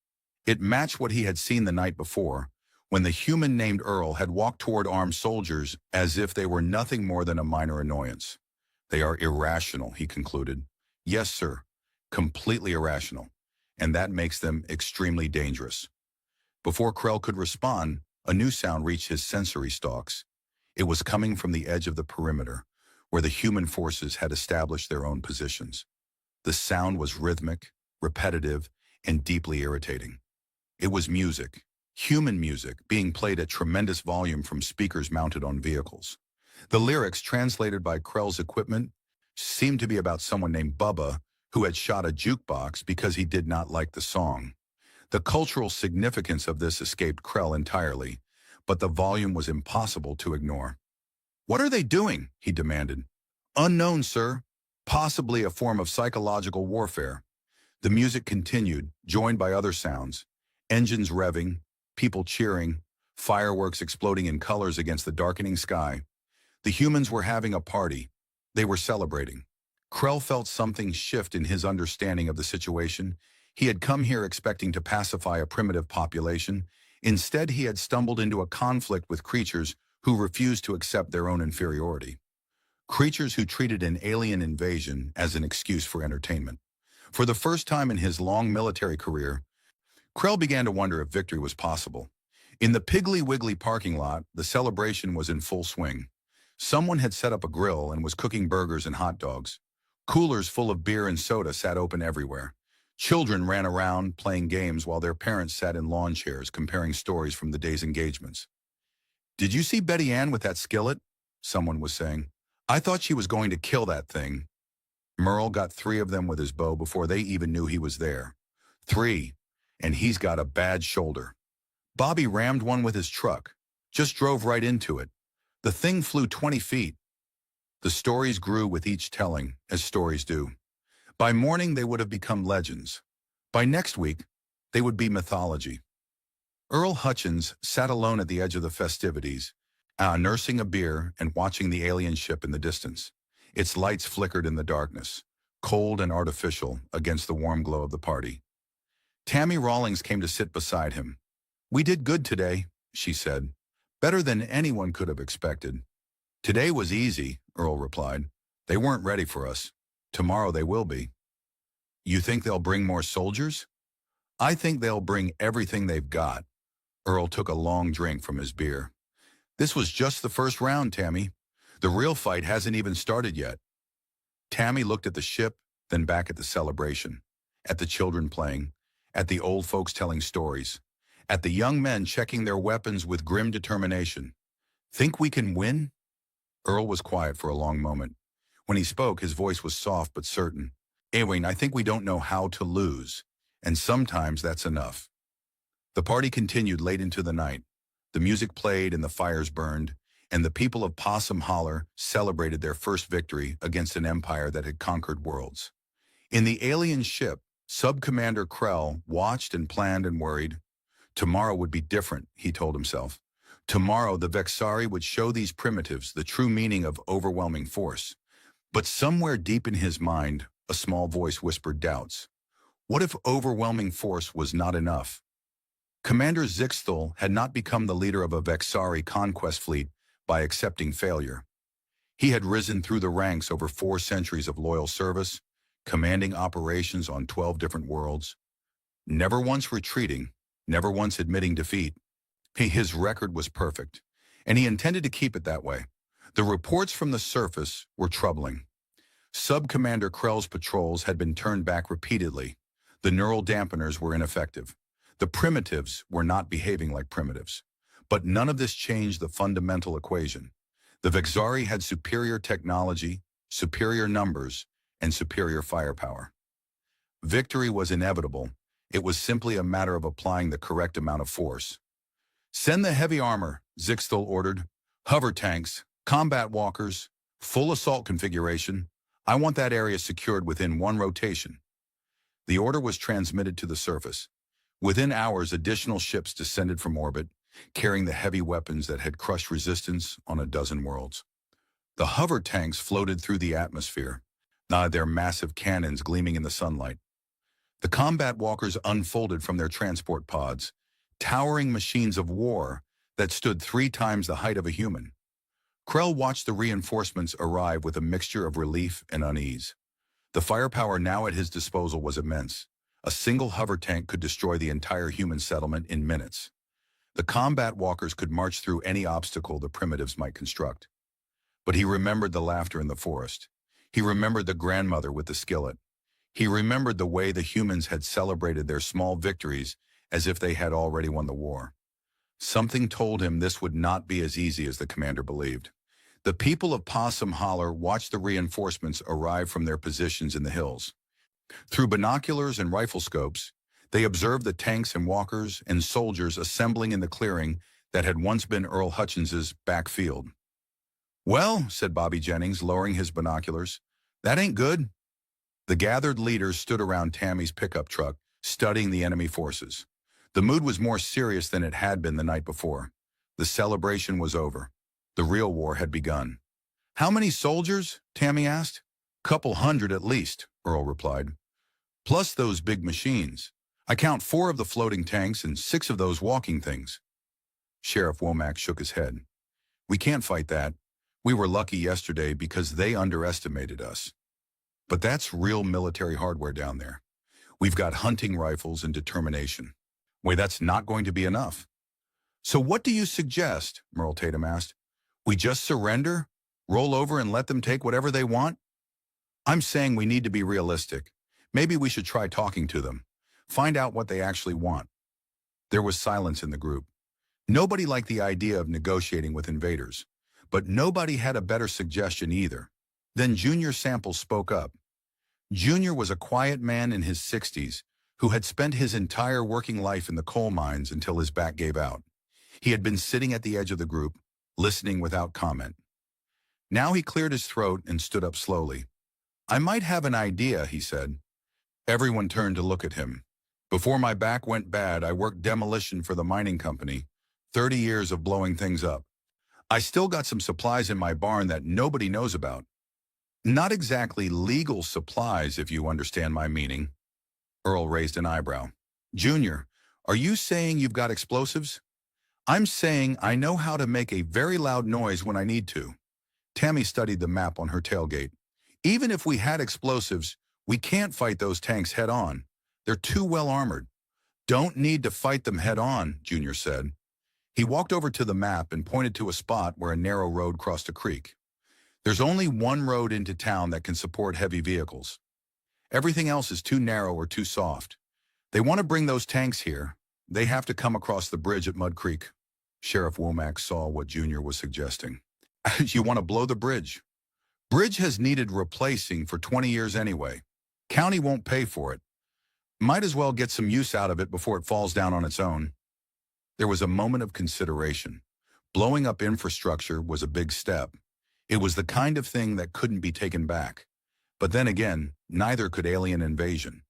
It matched what he had seen the night before, when the human named Earl had walked toward armed soldiers as if they were nothing more than a minor annoyance. "They are irrational," he concluded. "Yes, sir, completely irrational, and that makes them extremely dangerous." Before Krell could respond, a new sound reached his sensory stalks. It was coming from the edge of the perimeter, where the human forces had established their own positions. The sound was rhythmic, repetitive, and deeply irritating. It was music, human music, being played at tremendous volume from speakers mounted on vehicles. The lyrics, translated by Krell's equipment, seemed to be about someone named Bubba who had shot a jukebox because he did not like the song. The cultural significance of this escaped Krell entirely, but the volume was impossible to ignore. "What are they doing?" he demanded. "Unknown, sir. Possibly a form of psychological warfare." The music continued, joined by other sounds. Engines revving, people cheering, fireworks exploding in colors against the darkening sky. The humans were having a party. They were celebrating. Krell felt something shift in his understanding of the situation. He had come here expecting to pacify a primitive population. Instead, he had stumbled into a conflict with creatures who refused to accept their own inferiority. Creatures who treated an alien invasion as an excuse for entertainment. For the first time in his long military career, Krell began to wonder if victory was possible. In the Piggly Wiggly parking lot, the celebration was in full swing. Someone had set up a grill and was cooking burgers and hot dogs. Coolers full of beer and soda sat open everywhere. Children ran around playing games while their parents sat in lawn chairs comparing stories from the day's engagements. "Did you see Betty Ann with that skillet?" someone was saying. "I thought she was going to kill that thing." Merle got 3 of them with his bow before they even knew he was there. 3, and he's got a bad shoulder. Bobby rammed one with his truck, just drove right into it. The thing flew 20 feet. The stories grew with each telling, as stories do. By morning, they would have become legends. By next week, they would be mythology. Earl Hutchins sat alone at the edge of the festivities, nursing a beer and watching the alien ship in the distance. Its lights flickered in the darkness, cold and artificial against the warm glow of the party. Tammy Rawlings came to sit beside him. "We did good today," she said. "Better than anyone could have expected." "Today was easy," Earl replied. "They weren't ready for us. Tomorrow they will be." "You think they'll bring more soldiers?" "I think they'll bring everything they've got." Earl took a long drink from his beer. "This was just the first round, Tammy. The real fight hasn't even started yet." Tammy looked at the ship, then back at the celebration, at the children playing, at the old folks telling stories, at the young men checking their weapons with grim determination. "Think we can win?" Earl was quiet for a long moment. When he spoke, his voice was soft but certain. "Ewing, I think we don't know how to lose, and sometimes that's enough." The party continued late into the night. The music played and the fires burned, and the people of Possum Holler celebrated their first victory against an empire that had conquered worlds. In the alien ship, Sub-Commander Krell watched and planned and worried. Tomorrow would be different, he told himself. Tomorrow, the Vexari would show these primitives the true meaning of overwhelming force. But somewhere deep in his mind, a small voice whispered doubts. What if overwhelming force was not enough? Commander Zixthal had not become the leader of a Vexari conquest fleet by accepting failure. He had risen through the ranks over 4 centuries of loyal service, commanding operations on 12 different worlds, never once retreating, never once admitting defeat. His record was perfect, and he intended to keep it that way. The reports from the surface were troubling. Sub-Commander Krell's patrols had been turned back repeatedly. The neural dampeners were ineffective. The primitives were not behaving like primitives. But none of this changed the fundamental equation. The Vexari had superior technology, superior numbers, and superior firepower. Victory was inevitable. It was simply a matter of applying the correct amount of force. "Send the heavy armor," Zixthal ordered. "Hover tanks, combat walkers, full assault configuration. I want that area secured within 1 rotation." The order was transmitted to the surface. Within hours, additional ships descended from orbit, carrying the heavy weapons that had crushed resistance on a dozen worlds. The hover tanks floated through the atmosphere, their massive cannons gleaming in the sunlight. The combat walkers unfolded from their transport pods, towering machines of war that stood 3 times the height of a human. Krell watched the reinforcements arrive with a mixture of relief and unease. The firepower now at his disposal was immense. A single hover tank could destroy the entire human settlement in minutes. The combat walkers could march through any obstacle the primitives might construct. But he remembered the laughter in the forest. He remembered the grandmother with the skillet. He remembered the way the humans had celebrated their small victories as if they had already won the war. Something told him this would not be as easy as the commander believed. The people of Possum Holler watched the reinforcements arrive from their positions in the hills. Through binoculars and rifle scopes, they observed the tanks and walkers and soldiers assembling in the clearing that had once been Earl Hutchins's backfield. "Well," said Bobby Jennings, lowering his binoculars, "that ain't good." The gathered leaders stood around Tammy's pickup truck, studying the enemy forces. The mood was more serious than it had been the night before. The celebration was over. The real war had begun. "How many soldiers?" Tammy asked. "Couple hundred at least," Earl replied. "Plus those big machines. I count 4 of the floating tanks and 6 of those walking things." Sheriff Womack shook his head. "We can't fight that. We were lucky yesterday because they underestimated us. But that's real military hardware down there. We've got hunting rifles and determination. Wait, that's not going to be enough." "So what do you suggest?" Merle Tatum asked. "We just surrender? Roll over and let them take whatever they want?" "I'm saying we need to be realistic. Maybe we should try talking to them. Find out what they actually want." There was silence in the group. Nobody liked the idea of negotiating with invaders, but nobody had a better suggestion either. Then Junior Sample spoke up. Junior was a quiet man in his 60s who had spent his entire working life in the coal mines until his back gave out. He had been sitting at the edge of the group, listening without comment. Now he cleared his throat and stood up slowly. "I might have an idea," he said. Everyone turned to look at him. "Before my back went bad, I worked demolition for the mining company, 30 years of blowing things up. I still got some supplies in my barn that nobody knows about. Not exactly legal supplies, if you understand my meaning." Earl raised an eyebrow. "Junior, are you saying you've got explosives?" "I'm saying I know how to make a very loud noise when I need to." Tammy studied the map on her tailgate. "Even if we had explosives, we can't fight those tanks head-on. They're too well armored." "Don't need to fight them head-on," Junior said. He walked over to the map and pointed to a spot where a narrow road crossed a creek. "There's only one road into town that can support heavy vehicles. Everything else is too narrow or too soft. They want to bring those tanks here. They have to come across the bridge at Mud Creek." Sheriff Womack saw what Junior was suggesting. "You want to blow the bridge? Bridge has needed replacing for 20 years anyway. County won't pay for it. Might as well get some use out of it before it falls down on its own." There was a moment of consideration. Blowing up infrastructure was a big step. It was the kind of thing that couldn't be taken back. But then again, neither could alien invasion.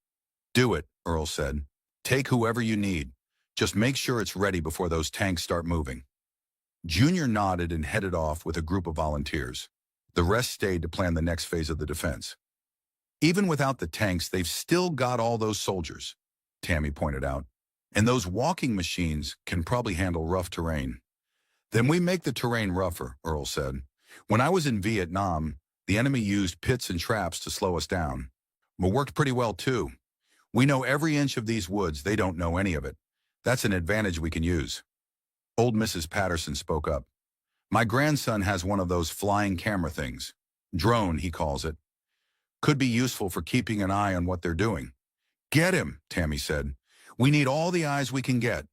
"Do it," Earl said. "Take whoever you need. Just make sure it's ready before those tanks start moving." Junior nodded and headed off with a group of volunteers. The rest stayed to plan the next phase of the defense. "Even without the tanks, they've still got all those soldiers," Tammy pointed out. "And those walking machines can probably handle rough terrain." "Then we make the terrain rougher," Earl said. "When I was in Vietnam, the enemy used pits and traps to slow us down. But worked pretty well too. We know every inch of these woods, they don't know any of it. That's an advantage we can use." Old Mrs. Patterson spoke up. "My grandson has one of those flying camera things. Drone, he calls it. Could be useful for keeping an eye on what they're doing." "Get him," Tammy said. "We need all the eyes we can get."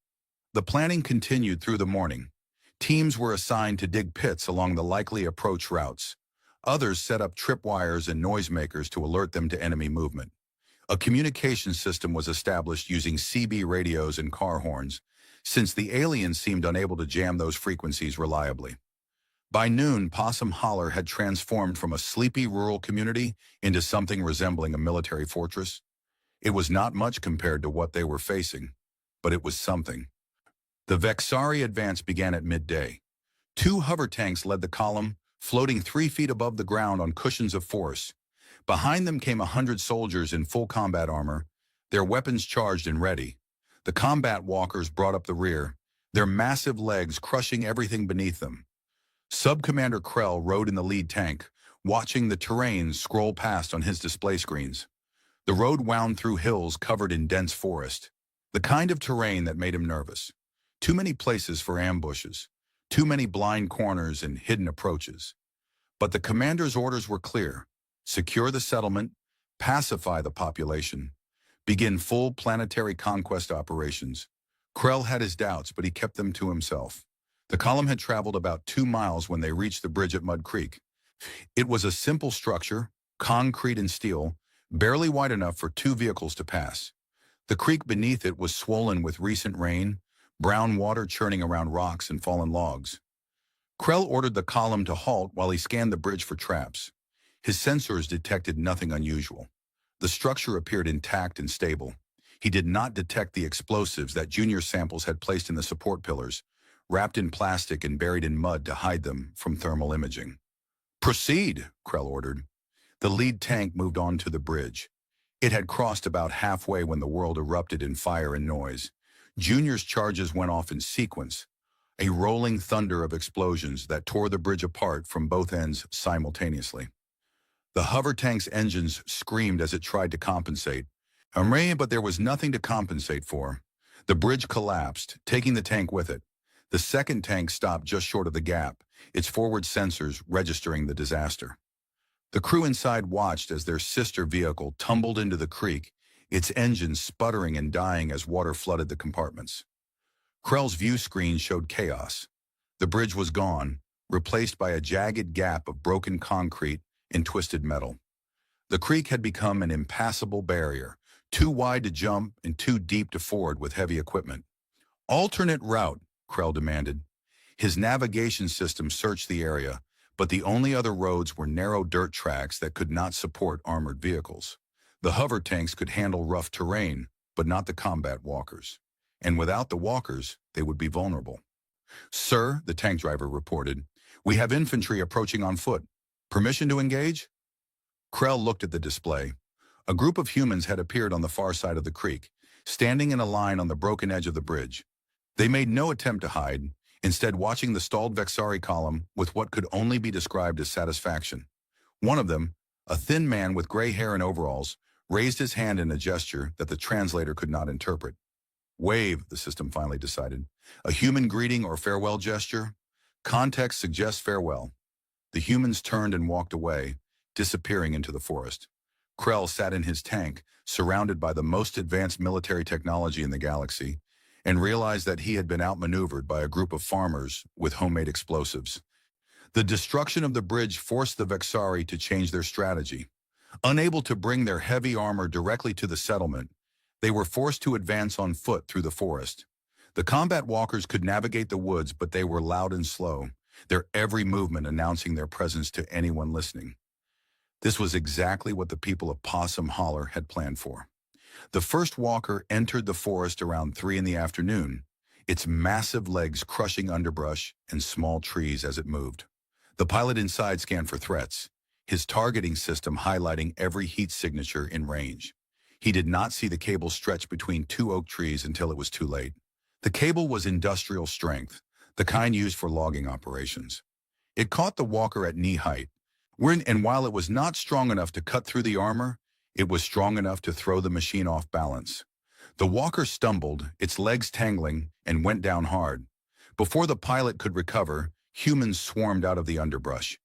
The planning continued through the morning. Teams were assigned to dig pits along the likely approach routes. Others set up tripwires and noisemakers to alert them to enemy movement. A communication system was established using CB radios and car horns, since the aliens seemed unable to jam those frequencies reliably. By noon, Possum Holler had transformed from a sleepy rural community into something resembling a military fortress. It was not much compared to what they were facing, but it was something. The Vexari advance began at midday. 2 hover tanks led the column, floating 3 feet above the ground on cushions of force. Behind them came 100 soldiers in full combat armor, their weapons charged and ready. The combat walkers brought up the rear, their massive legs crushing everything beneath them. Sub-Commander Krell rode in the lead tank, watching the terrain scroll past on his display screens. The road wound through hills covered in dense forest, the kind of terrain that made him nervous. Too many places for ambushes, too many blind corners and hidden approaches. But the commander's orders were clear: secure the settlement, pacify the population, begin full planetary conquest operations. Krell had his doubts, but he kept them to himself. The column had traveled about 2 miles when they reached the bridge at Mud Creek. It was a simple structure, concrete and steel, barely wide enough for 2 vehicles to pass. The creek beneath it was swollen with recent rain, brown water churning around rocks and fallen logs. Krell ordered the column to halt while he scanned the bridge for traps. His sensors detected nothing unusual. The structure appeared intact and stable. He did not detect the explosives that junior samples had placed in the support pillars, wrapped in plastic and buried in mud to hide them from thermal imaging. "Proceed," Krell ordered. The lead tank moved on to the bridge. It had crossed about halfway when the world erupted in fire and noise. Junior's charges went off in sequence, a rolling thunder of explosions that tore the bridge apart from both ends simultaneously. The hover tank's engines screamed as it tried to compensate. But there was nothing to compensate for. The bridge collapsed, taking the tank with it. The second tank stopped just short of the gap, its forward sensors registering the disaster. The crew inside watched as their sister vehicle tumbled into the creek, its engines sputtering and dying as water flooded the compartments. Krell's view screen showed chaos. The bridge was gone, replaced by a jagged gap of broken concrete and twisted metal. The creek had become an impassable barrier, too wide to jump and too deep to ford with heavy equipment. "Alternate route," Krell demanded. His navigation system searched the area, but the only other roads were narrow dirt tracks that could not support armored vehicles. The hover tanks could handle rough terrain, but not the combat walkers. And without the walkers, they would be vulnerable. "Sir," the tank driver reported, "we have infantry approaching on foot. Permission to engage?" Krell looked at the display. A group of humans had appeared on the far side of the creek, standing in a line on the broken edge of the bridge. They made no attempt to hide, instead watching the stalled Vexari column with what could only be described as satisfaction. One of them, a thin man with gray hair and overalls, raised his hand in a gesture that the translator could not interpret. "Wave," the system finally decided. "A human greeting or farewell gesture? Context suggests farewell." The humans turned and walked away, disappearing into the forest. Krell sat in his tank, surrounded by the most advanced military technology in the galaxy, and realized that he had been outmaneuvered by a group of farmers with homemade explosives. The destruction of the bridge forced the Vexari to change their strategy. Unable to bring their heavy armor directly to the settlement, they were forced to advance on foot through the forest. The combat walkers could navigate the woods, but they were loud and slow, their every movement announcing their presence to anyone listening. This was exactly what the people of Possum Holler had planned for. The first walker entered the forest around 3 in the afternoon, its massive legs crushing underbrush and small trees as it moved. The pilot inside scanned for threats, his targeting system highlighting every heat signature in range. He did not see the cable stretch between 2 oak trees until it was too late. The cable was industrial strength, the kind used for logging operations. It caught the walker at knee height, and while it was not strong enough to cut through the armor, it was strong enough to throw the machine off balance. The walker stumbled, its legs tangling, and went down hard. Before the pilot could recover, humans swarmed out of the underbrush.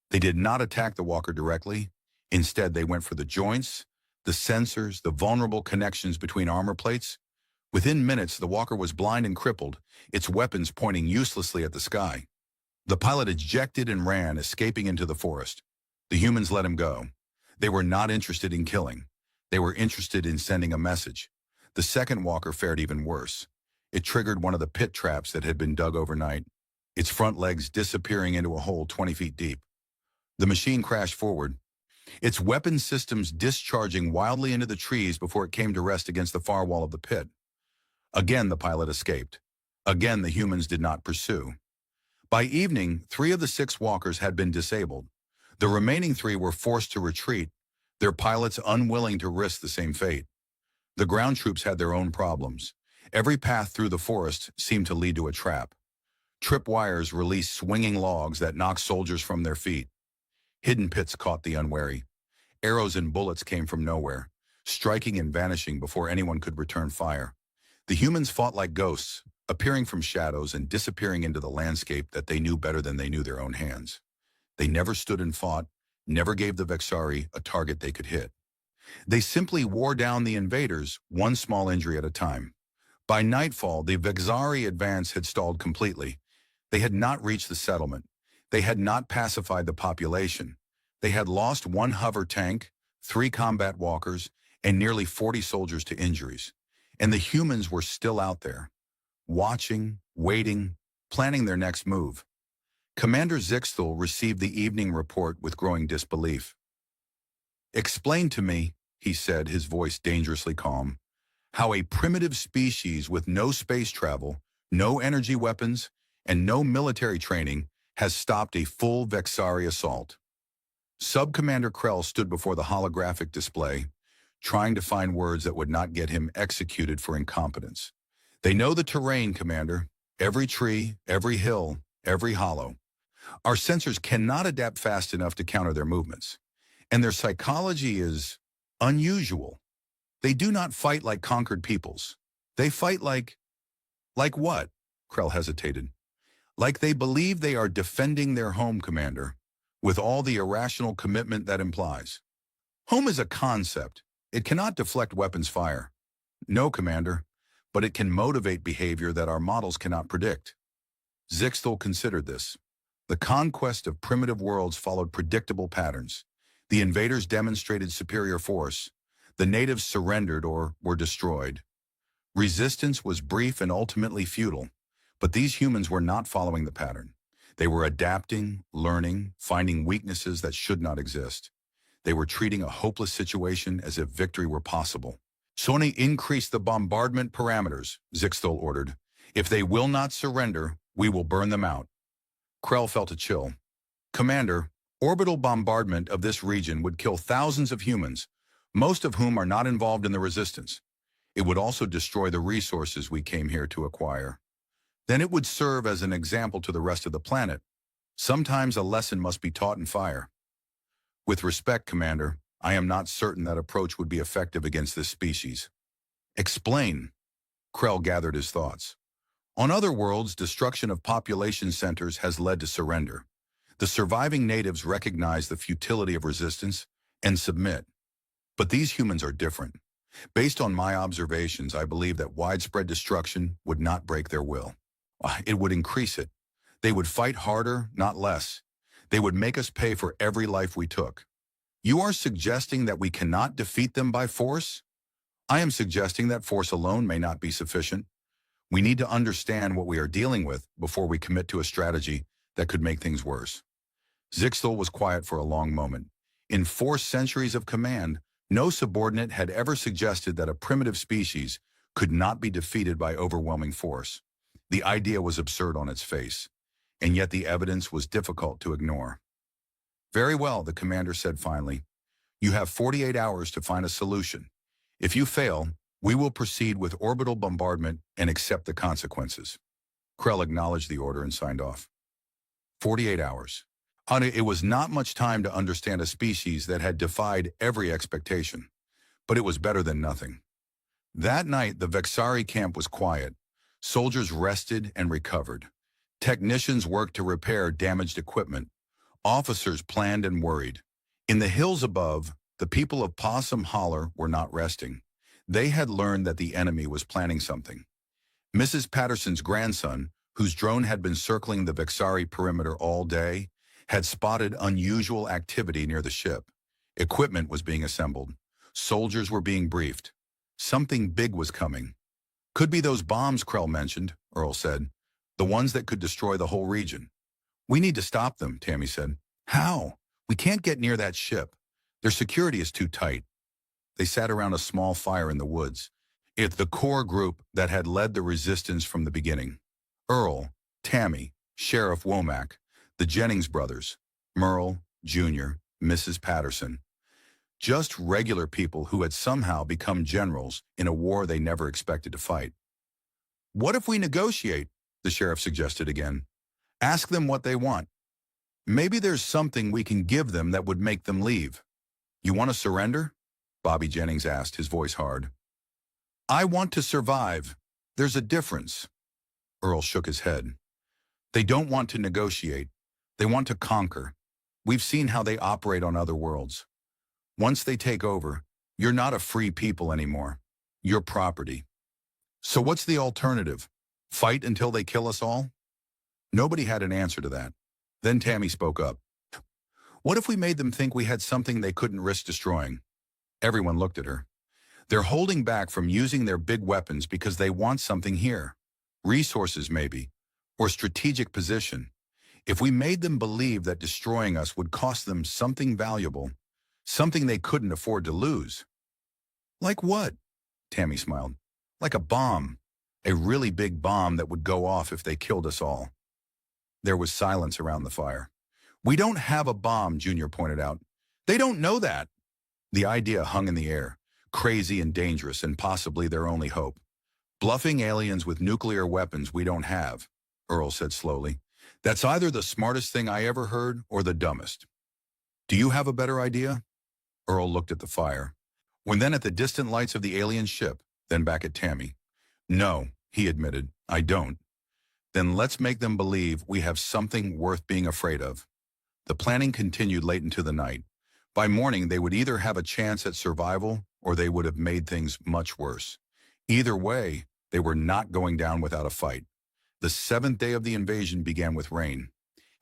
They did not attack the walker directly. Instead, they went for the joints, the sensors, the vulnerable connections between armor plates. Within minutes, the walker was blind and crippled, its weapons pointing uselessly at the sky. The pilot ejected and ran, escaping into the forest. The humans let him go. They were not interested in killing. They were interested in sending a message. The second walker fared even worse. It triggered one of the pit traps that had been dug overnight, its front legs disappearing into a hole 20 feet deep. The machine crashed forward, its weapon systems discharging wildly into the trees before it came to rest against the far wall of the pit. Again, the pilot escaped. Again, the humans did not pursue. By evening, 3 of the 6 walkers had been disabled. The remaining 3 were forced to retreat, their pilots unwilling to risk the same fate. The ground troops had their own problems. Every path through the forest seemed to lead to a trap. Tripwires released swinging logs that knocked soldiers from their feet. Hidden pits caught the unwary. Arrows and bullets came from nowhere. striking and vanishing before anyone could return fire. The humans fought like ghosts, appearing from shadows and disappearing into the landscape that they knew better than they knew their own hands. They never stood and fought, never gave the Vexari a target they could hit. They simply wore down the invaders, one small injury at a time. By nightfall, the Vexari advance had stalled completely. They had not reached the settlement. They had not pacified the population. They had lost one hover tank, 3 combat walkers, and nearly 40 soldiers to injuries. And the humans were still out there, watching, waiting, planning their next move. Commander Zixthal received the evening report with growing disbelief. "Explain to me," he said, his voice dangerously calm, "how a primitive species with no space travel, no energy weapons, and no military training has stopped a full Vexari assault." Sub-Commander Krell stood before the holographic display, trying to find words that would not get him executed for incompetence. "They know the terrain, Commander. Every tree, every hill, every hollow. Our sensors cannot adapt fast enough to counter their movements. And their psychology is unusual. They do not fight like conquered peoples. They fight like what?" Krell hesitated. "Like they believe they are defending their home, Commander, with all the irrational commitment that implies. Home is a concept. It cannot deflect weapons fire. No, Commander, but it can motivate behavior that our models cannot predict." Zixthal considered this. The conquest of primitive worlds followed predictable patterns. The invaders demonstrated superior force. The natives surrendered or were destroyed. Resistance was brief and ultimately futile, but these humans were not following the pattern. They were adapting, learning, finding weaknesses that should not exist. They were treating a hopeless situation as if victory were possible. "Sony, increase the bombardment parameters," Zixthal ordered. "If they will not surrender, we will burn them out." Krell felt a chill. "Commander, orbital bombardment of this region would kill thousands of humans, most of whom are not involved in the resistance. It would also destroy the resources we came here to acquire. Then it would serve as an example to the rest of the planet. Sometimes a lesson must be taught in fire." "With respect, Commander, I am not certain that approach would be effective against this species." "Explain." Krell gathered his thoughts. "On other worlds, destruction of population centers has led to surrender. The surviving natives recognize the futility of resistance and submit. But these humans are different. Based on my observations, I believe that widespread destruction would not break their will. It would increase it. They would fight harder, not less. They would make us pay for every life we took. You are suggesting that we cannot defeat them by force? I am suggesting that force alone may not be sufficient. We need to understand what we are dealing with before we commit to a strategy that could make things worse." Zixthal was quiet for a long moment. In 4 centuries of command, no subordinate had ever suggested that a primitive species could not be defeated by overwhelming force. The idea was absurd on its face, and yet the evidence was difficult to ignore. "Very well," the commander said finally. "You have 48 hours to find a solution. If you fail, we will proceed with orbital bombardment and accept the consequences." Krell acknowledged the order and signed off. 48 hours. It was not much time to understand a species that had defied every expectation, but it was better than nothing. That night, the Vexari camp was quiet. Soldiers rested and recovered. Technicians worked to repair damaged equipment. Officers planned and worried. In the hills above, the people of Possum Holler were not resting. They had learned that the enemy was planning something. Mrs. Patterson's grandson, whose drone had been circling the Vexari perimeter all day, had spotted unusual activity near the ship. Equipment was being assembled. Soldiers were being briefed. Something big was coming. "Could be those bombs Krell mentioned," Earl said. "The ones that could destroy the whole region." "We need to stop them," Tammy said. "How? We can't get near that ship. Their security is too tight." They sat around a small fire in the woods. It's the core group that had led the resistance from the beginning. Earl, Tammy, Sheriff Womack, the Jennings brothers, Merle, Jr., Mrs. Patterson. Just regular people who had somehow become generals in a war they never expected to fight. "What if we negotiate?" the sheriff suggested again. "Ask them what they want. Maybe there's something we can give them that would make them leave. You want to surrender?" Bobby Jennings asked, his voice hard. I want to survive. There's a difference. Earl shook his head. They don't want to negotiate. They want to conquer. We've seen how they operate on other worlds. Once they take over, you're not a free people anymore. You're property. So what's the alternative? Fight until they kill us all? Nobody had an answer to that. Then Tammy spoke up. What if we made them think we had something they couldn't risk destroying? Everyone looked at her. They're holding back from using their big weapons because they want something here. Resources, maybe, or strategic position. If we made them believe that destroying us would cost them something valuable, something they couldn't afford to lose. Like what? Tammy smiled. Like a bomb. A really big bomb that would go off if they killed us all. There was silence around the fire. We don't have a bomb, Junior pointed out. They don't know that. The idea hung in the air, crazy and dangerous and possibly their only hope. Bluffing aliens with nuclear weapons we don't have, Earl said slowly. That's either the smartest thing I ever heard or the dumbest. Do you have a better idea? Earl looked at the fire, then at the distant lights of the alien ship, then back at Tammy. No, he admitted, I don't. Then let's make them believe we have something worth being afraid of. The planning continued late into the night. By morning, they would either have a chance at survival or they would have made things much worse. Either way, they were not going down without a fight. The seventh day of the invasion began with rain.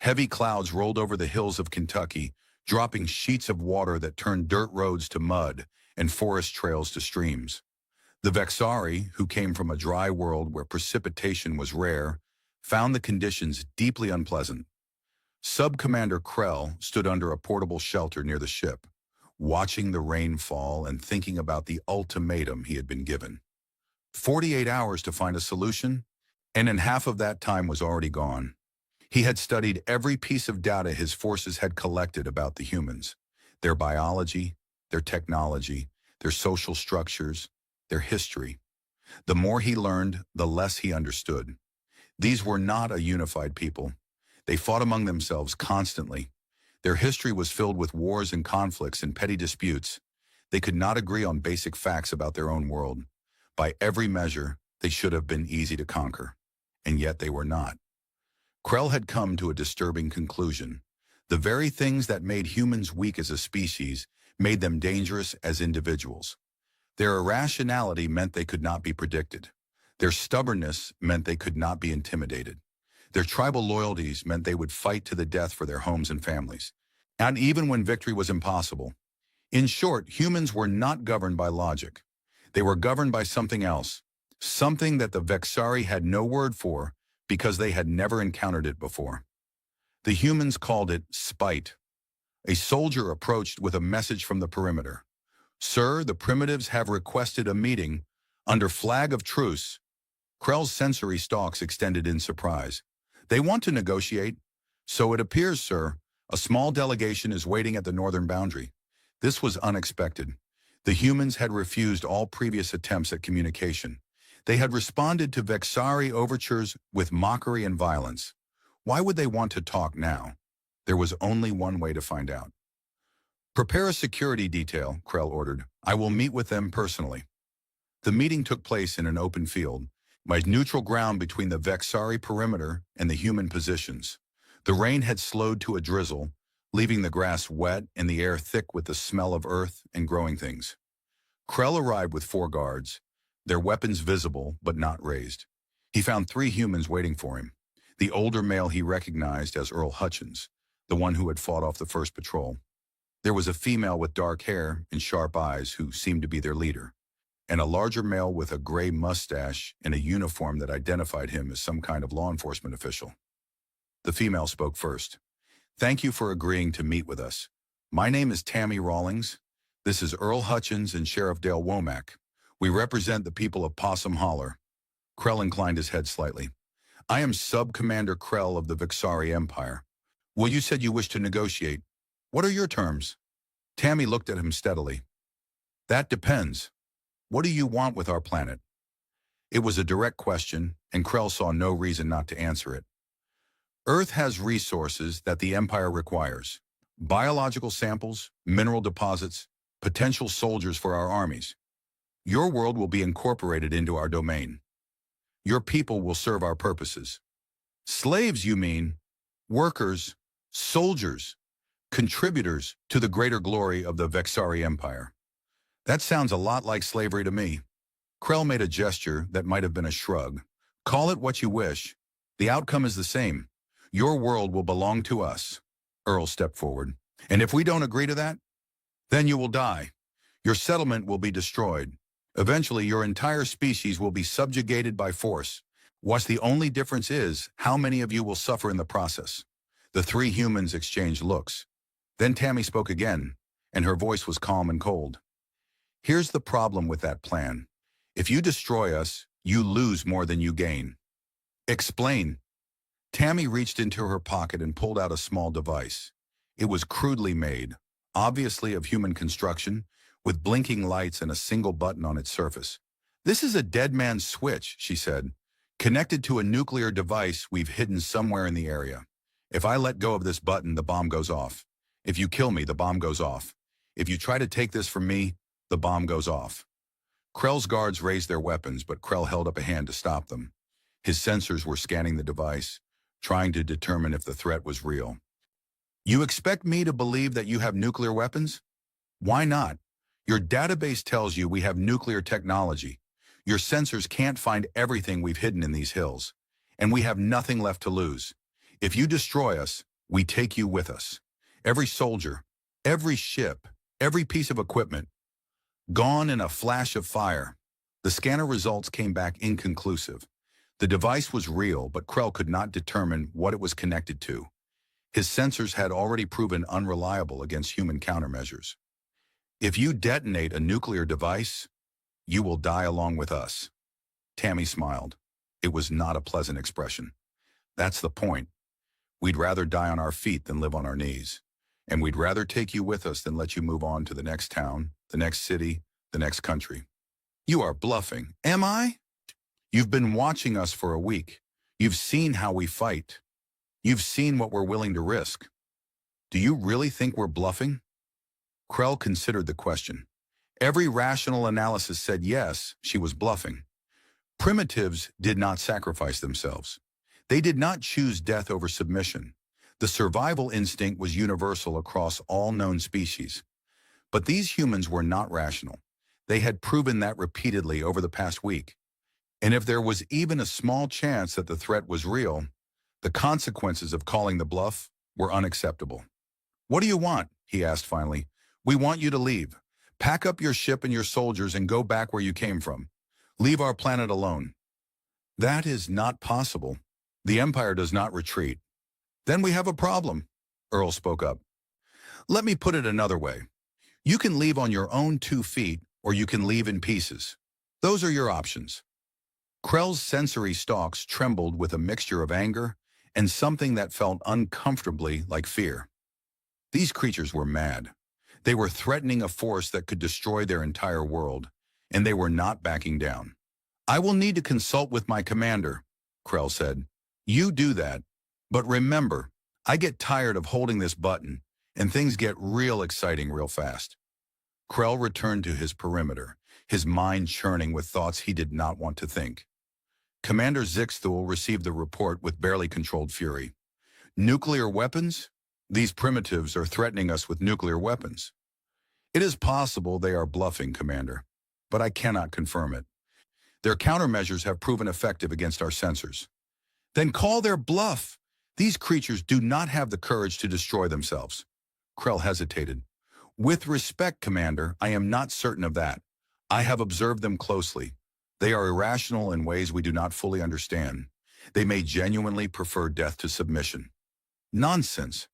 Heavy clouds rolled over the hills of Kentucky, dropping sheets of water that turned dirt roads to mud and forest trails to streams. The Vexari, who came from a dry world where precipitation was rare, found the conditions deeply unpleasant. Sub-Commander Krell stood under a portable shelter near the ship, watching the rain fall and thinking about the ultimatum he had been given. 48 hours to find a solution, and in half of that time was already gone. He had studied every piece of data his forces had collected about the humans, their biology, their technology, their social structures, their history. The more he learned, the less he understood. These were not a unified people. They fought among themselves constantly. Their history was filled with wars and conflicts and petty disputes. They could not agree on basic facts about their own world. By every measure, they should have been easy to conquer. And yet they were not. Krell had come to a disturbing conclusion. The very things that made humans weak as a species made them dangerous as individuals. Their irrationality meant they could not be predicted. Their stubbornness meant they could not be intimidated. Their tribal loyalties meant they would fight to the death for their homes and families, and even when victory was impossible. In short, humans were not governed by logic. They were governed by something else, something that the Vexari had no word for because they had never encountered it before. The humans called it spite. A soldier approached with a message from the perimeter. Sir, the primitives have requested a meeting under flag of truce. Krell's sensory stalks extended in surprise. They want to negotiate. So it appears, sir, a small delegation is waiting at the northern boundary. This was unexpected. The humans had refused all previous attempts at communication. They had responded to Vexari overtures with mockery and violence. Why would they want to talk now? There was only one way to find out. Prepare a security detail, Krell ordered. I will meet with them personally. The meeting took place in an open field, by neutral ground between the Vexari perimeter and the human positions. The rain had slowed to a drizzle, leaving the grass wet and the air thick with the smell of earth and growing things. Krell arrived with 4 guards, their weapons visible but not raised. He found 3 humans waiting for him. The older male he recognized as Earl Hutchins, the one who had fought off the first patrol. There was a female with dark hair and sharp eyes who seemed to be their leader, and a larger male with a gray mustache and a uniform that identified him as some kind of law enforcement official. The female spoke first. Thank you for agreeing to meet with us. My name is Tammy Rawlings. This is Earl Hutchins and Sheriff Dale Womack. We represent the people of Possum Holler. Krell inclined his head slightly. I am Sub-Commander Krell of the Vexari Empire. Well, you said you wish to negotiate. What are your terms? Tammy looked at him steadily. That depends. What do you want with our planet? It was a direct question, and Krell saw no reason not to answer it. Earth has resources that the Empire requires. Biological samples, mineral deposits, potential soldiers for our armies. Your world will be incorporated into our domain. Your people will serve our purposes. Slaves, you mean? Workers, soldiers, contributors to the greater glory of the Vexari Empire. That sounds a lot like slavery to me. Krell made a gesture that might have been a shrug. Call it what you wish. The outcome is the same. Your world will belong to us. Earl stepped forward. And if we don't agree to that, then you will die. Your settlement will be destroyed. Eventually, your entire species will be subjugated by force. What's the only difference is how many of you will suffer in the process. The three humans exchanged looks. Then Tammy spoke again, and her voice was calm and cold. Here's the problem with that plan. If you destroy us, you lose more than you gain. Explain. Tammy reached into her pocket and pulled out a small device. It was crudely made, obviously of human construction, with blinking lights and a single button on its surface. This is a dead man's switch, she said, connected to a nuclear device we've hidden somewhere in the area. If I let go of this button, the bomb goes off. If you kill me, the bomb goes off. If you try to take this from me, the bomb goes off. Krell's guards raised their weapons, but Krell held up a hand to stop them. His sensors were scanning the device, trying to determine if the threat was real. You expect me to believe that you have nuclear weapons? Why not? Your database tells you we have nuclear technology. Your sensors can't find everything we've hidden in these hills, and we have nothing left to lose. If you destroy us, we take you with us. Every soldier, every ship, every piece of equipment, gone in a flash of fire. The scanner results came back inconclusive. The device was real, but Krell could not determine what it was connected to. His sensors had already proven unreliable against human countermeasures. If you detonate a nuclear device, you will die along with us. Tammy smiled. It was not a pleasant expression. That's the point. We'd rather die on our feet than live on our knees. And we'd rather take you with us than let you move on to the next town, the next city, the next country. You are bluffing. Am I? You've been watching us for a week. You've seen how we fight. You've seen what we're willing to risk. Do you really think we're bluffing? Krell considered the question. Every rational analysis said yes, she was bluffing. Primitives did not sacrifice themselves. They did not choose death over submission. The survival instinct was universal across all known species. But these humans were not rational. They had proven that repeatedly over the past week. And if there was even a small chance that the threat was real, the consequences of calling the bluff were unacceptable. What do you want? He asked finally. We want you to leave. Pack up your ship and your soldiers and go back where you came from. Leave our planet alone. That is not possible. The Empire does not retreat. Then we have a problem, Earl spoke up. Let me put it another way. You can leave on your own 2 feet, or you can leave in pieces. Those are your options. Krell's sensory stalks trembled with a mixture of anger and something that felt uncomfortably like fear. These creatures were mad. They were threatening a force that could destroy their entire world, and they were not backing down. I will need to consult with my commander, Krell said. You do that, but remember, I get tired of holding this button, and things get real exciting real fast. Krell returned to his perimeter, his mind churning with thoughts he did not want to think. Commander Zixthul received the report with barely controlled fury. Nuclear weapons? These primitives are threatening us with nuclear weapons. It is possible they are bluffing, Commander, but I cannot confirm it. Their countermeasures have proven effective against our sensors. Then call their bluff. These creatures do not have the courage to destroy themselves. Krell hesitated. With respect, Commander, I am not certain of that. I have observed them closely. They are irrational in ways we do not fully understand. They may genuinely prefer death to submission. Nonsense.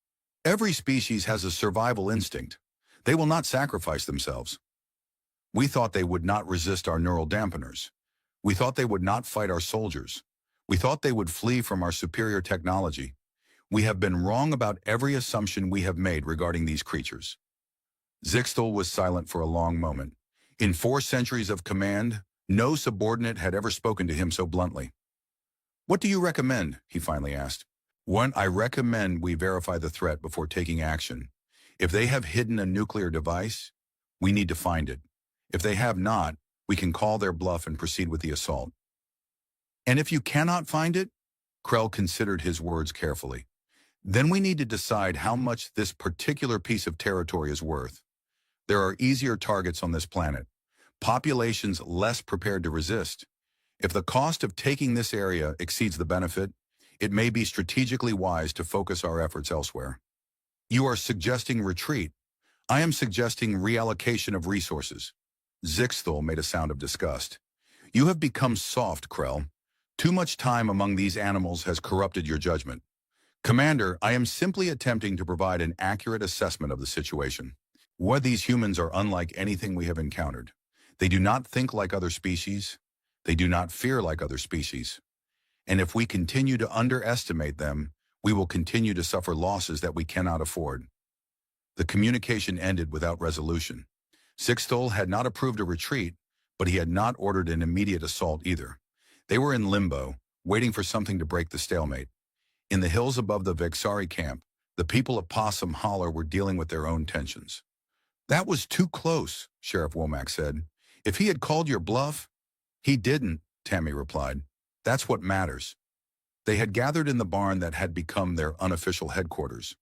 Every species has a survival instinct. They will not sacrifice themselves. We thought they would not resist our neural dampeners. We thought they would not fight our soldiers. We thought they would flee from our superior technology. We have been wrong about every assumption we have made regarding these creatures. Zixthul was silent for a long moment. In 4 centuries of command, no subordinate had ever spoken to him so bluntly. What do you recommend? He finally asked. One, I recommend we verify the threat before taking action. If they have hidden a nuclear device, We need to find it. If they have not, we can call their bluff and proceed with the assault. And if you cannot find it, Krell considered his words carefully, then we need to decide how much this particular piece of territory is worth. There are easier targets on this planet, populations less prepared to resist. If the cost of taking this area exceeds the benefit, it may be strategically wise to focus our efforts elsewhere. You are suggesting retreat. I am suggesting reallocation of resources. Zixthul made a sound of disgust. You have become soft, Krell. Too much time among these animals has corrupted your judgment. Commander, I am simply attempting to provide an accurate assessment of the situation. These humans are unlike anything we have encountered. They do not think like other species. They do not fear like other species. And if we continue to underestimate them, we will continue to suffer losses that we cannot afford. The communication ended without resolution. Zixthul had not approved a retreat, but he had not ordered an immediate assault either. They were in limbo, waiting for something to break the stalemate. In the hills above the Vexari camp, the people of Possum Holler were dealing with their own tensions. That was too close, Sheriff Womack said. If he had called your bluff, he didn't, Tammy replied. That's what matters. They had gathered in the barn that had become their unofficial headquarters.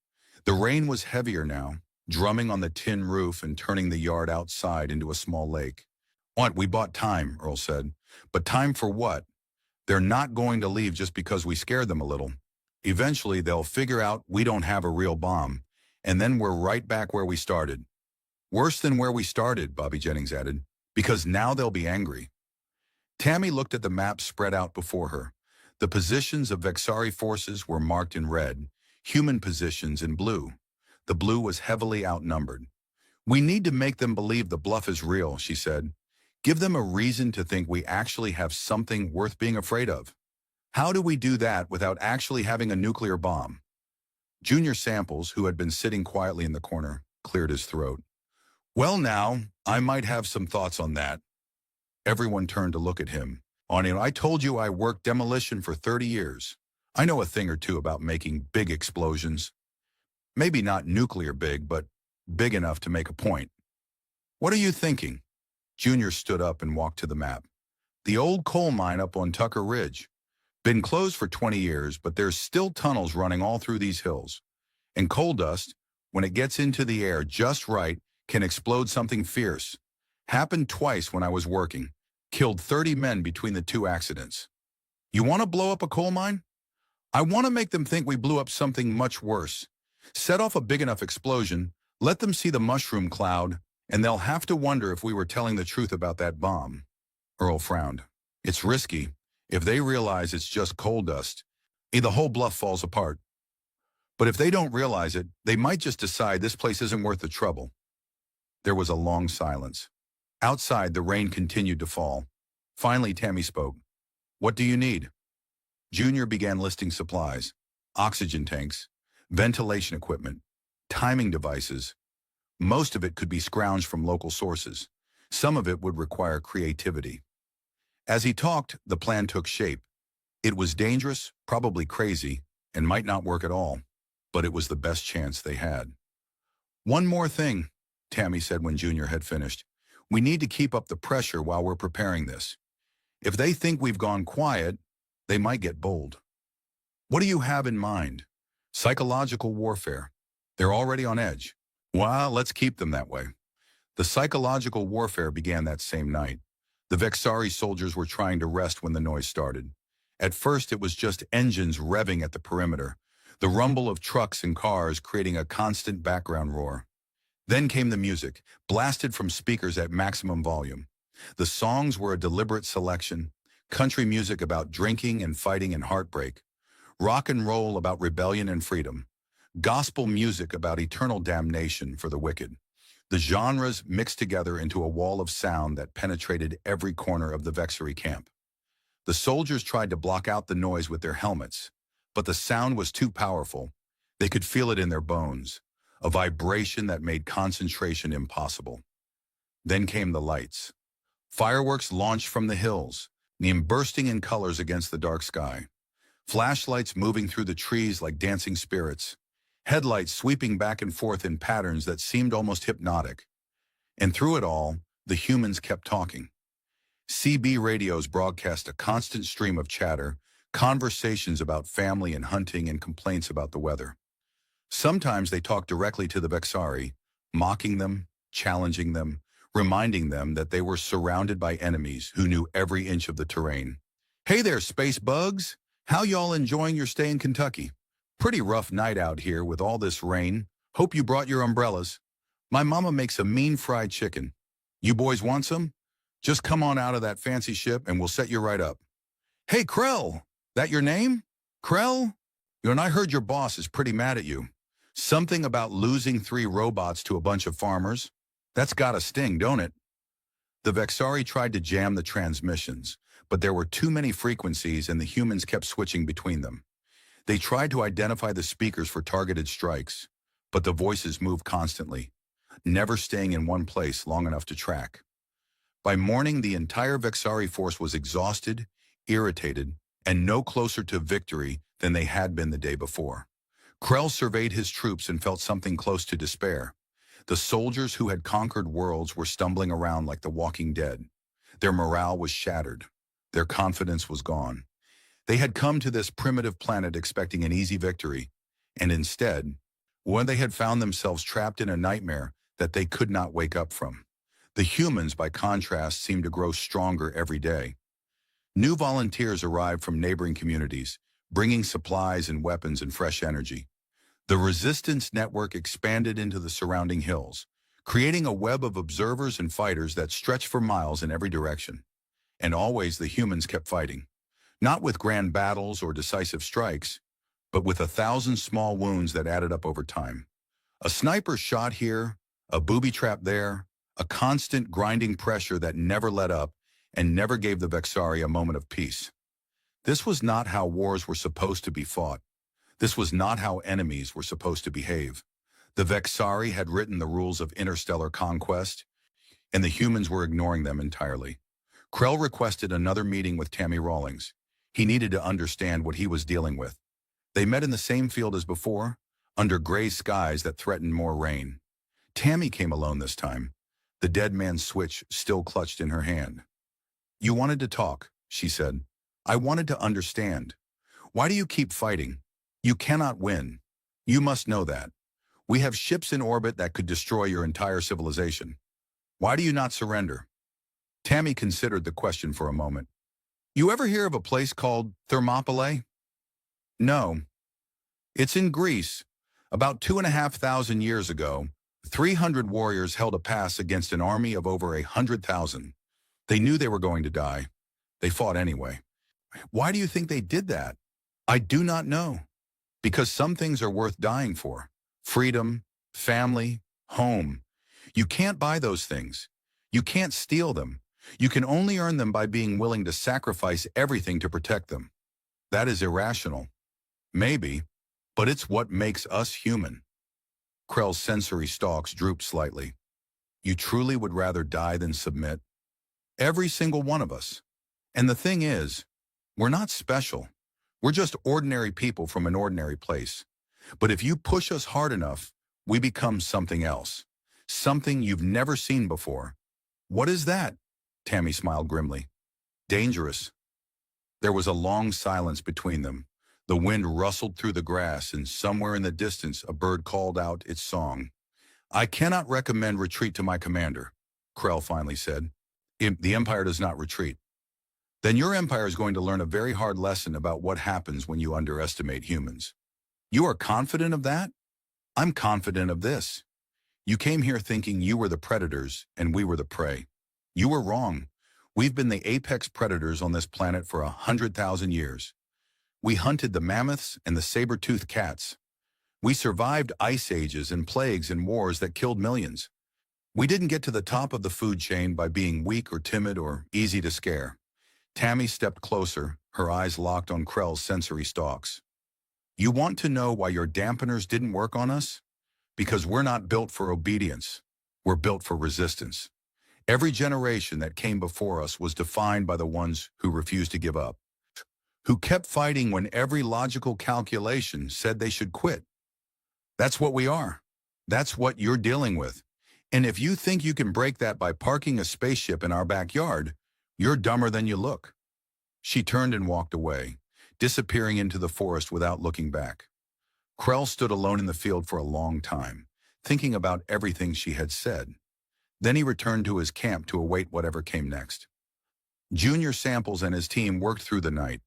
The rain was heavier now, drumming on the tin roof and turning the yard outside into a small lake. We bought time, Earl said. But time for what? They're not going to leave just because we scared them a little. Eventually, they'll figure out we don't have a real bomb, and then we're right back where we started. Worse than where we started, Bobby Jennings added, because now they'll be angry. Tammy looked at the map spread out before her. The positions of Vexari forces were marked in red, human positions in blue. The blue was heavily outnumbered. We need to make them believe the bluff is real, she said. Give them a reason to think we actually have something worth being afraid of. How do we do that without actually having a nuclear bomb? Junior Samples, who had been sitting quietly in the corner, cleared his throat. Well now, I might have some thoughts on that. Everyone turned to look at him. I told you I worked demolition for 30 years. I know a thing or two about making big explosions. Maybe not nuclear big, but big enough to make a point. What are you thinking? Junior stood up and walked to the map. The old coal mine up on Tucker Ridge. Been closed for 20 years, but there's still tunnels running all through these hills. And coal dust, when it gets into the air just right, can explode something fierce. Happened twice when I was working. Killed 30 men between the two accidents. You want to blow up a coal mine? I want to make them think we blew up something much worse. Set off a big enough explosion, let them see the mushroom cloud, and they'll have to wonder if we were telling the truth about that bomb. Earl frowned. It's risky. If they realize it's just coal dust, the whole bluff falls apart. But if they don't realize it, they might just decide this place isn't worth the trouble. There was a long silence. Outside, the rain continued to fall. Finally, Tammy spoke. What do you need? Junior began listing supplies, oxygen tanks, ventilation equipment, timing devices. Most of it could be scrounged from local sources. Some of it would require creativity. As he talked, the plan took shape. It was dangerous, probably crazy, and might not work at all, but it was the best chance they had. One more thing, Tammy said when Junior had finished. We need to keep up the pressure while we're preparing this. If they think we've gone quiet, they might get bold. What do you have in mind? Psychological warfare. They're already on edge. Well, let's keep them that way. The psychological warfare began that same night. The Vexari soldiers were trying to rest when the noise started. At first, it was just engines revving at the perimeter, the rumble of trucks and cars creating a constant background roar. Then came the music, blasted from speakers at maximum volume. The songs were a deliberate selection, country music about drinking and fighting and heartbreak, rock and roll about rebellion and freedom, gospel music about eternal damnation for the wicked. The genres mixed together into a wall of sound that penetrated every corner of the Vexari camp. The soldiers tried to block out the noise with their helmets, but the sound was too powerful. They could feel it in their bones, a vibration that made concentration impossible. Then came the lights. Fireworks launched from the hills, neon bursting in colors against the dark sky. Flashlights moving through the trees like dancing spirits. Headlights sweeping back and forth in patterns that seemed almost hypnotic. And through it all, the humans kept talking. CB radios broadcast a constant stream of chatter, conversations about family and hunting and complaints about the weather. Sometimes they talked directly to the Vexari, mocking them, challenging them, reminding them that they were surrounded by enemies who knew every inch of the terrain. Hey there, space bugs! How y'all enjoying your stay in Kentucky? Pretty rough night out here with all this rain. Hope you brought your umbrellas. My mama makes a mean fried chicken. You boys want some? Just come on out of that fancy ship and we'll set you right up. Hey, Krell! That your name? Krell? And I heard your boss is pretty mad at you. Something about losing 3 robots to a bunch of farmers? That's gotta sting, don't it? The Vexari tried to jam the transmissions, but there were too many frequencies and the humans kept switching between them. They tried to identify the speakers for targeted strikes, but the voices moved constantly, never staying in one place long enough to track. By morning, the entire Vexari force was exhausted, irritated, and no closer to victory than they had been the day before. Krell surveyed his troops and felt something close to despair. The soldiers who had conquered worlds were stumbling around like the walking dead. Their morale was shattered. Their confidence was gone. They had come to this primitive planet expecting an easy victory, and instead, they had found themselves trapped in a nightmare that they could not wake up from. The humans, by contrast, seemed to grow stronger every day. New volunteers arrived from neighboring communities, bringing supplies and weapons and fresh energy. The resistance network expanded into the surrounding hills, creating a web of observers and fighters that stretched for miles in every direction. And always the humans kept fighting, not with grand battles or decisive strikes, but with 1,000 small wounds that added up over time. A sniper shot here, a booby trap there, a constant grinding pressure that never let up and never gave the Vexari a moment of peace. This was not how wars were supposed to be fought. This was not how enemies were supposed to behave. The Vexari had written the rules of interstellar conquest, and the humans were ignoring them entirely. Krell requested another meeting with Tammy Rawlings. He needed to understand what he was dealing with. They met in the same field as before, under gray skies that threatened more rain. Tammy came alone this time, the dead man's switch still clutched in her hand. "You wanted to talk," she said. "I wanted to understand. Why do you keep fighting? You cannot win. You must know that. We have ships in orbit that could destroy your entire civilization. Why do you not surrender?" Tammy considered the question for a moment. "You ever hear of a place called Thermopylae?" "No. It's in Greece. About 2,500 years ago, 300 warriors held a pass against an army of over 100,000. They knew they were going to die. They fought anyway. Why do you think they did that?" "I do not know. Because some things are worth dying for. Freedom, family, home. You can't buy those things. You can't steal them. You can only earn them by being willing to sacrifice everything to protect them. That is irrational. Maybe, but it's what makes us human." Krell's sensory stalks drooped slightly. "You truly would rather die than submit?" "Every single one of us. And the thing is, we're not special. We're just ordinary people from an ordinary place. But if you push us hard enough, we become something else. Something you've never seen before." "What is that?" Tammy smiled grimly. "Dangerous." There was a long silence between them. The wind rustled through the grass, and somewhere in the distance a bird called out its song. "I cannot recommend retreat to my commander," Krell finally said. "The Empire does not retreat." "Then your Empire is going to learn a very hard lesson about what happens when you underestimate humans." "You are confident of that?" "I'm confident of this. You came here thinking you were the predators and we were the prey. You were wrong. We've been the apex predators on this planet for 100,000 years. We hunted the mammoths and the saber-toothed cats. We survived ice ages and plagues and wars that killed millions. We didn't get to the top of the food chain by being weak or timid or easy to scare." Tammy stepped closer, her eyes locked on Krell's sensory stalks. "You want to know why your dampeners didn't work on us? Because we're not built for obedience. We're built for resistance. Every generation that came before us was defined by the ones who refused to give up, who kept fighting when every logical calculation said they should quit. That's what we are. That's what you're dealing with. And if you think you can break that by parking a spaceship in our backyard, you're dumber than you look." She turned and walked away, disappearing into the forest without looking back. Krell stood alone in the field for a long time, thinking about everything she had said. Then he returned to his camp to await whatever came next. Junior Samples and his team worked through the night.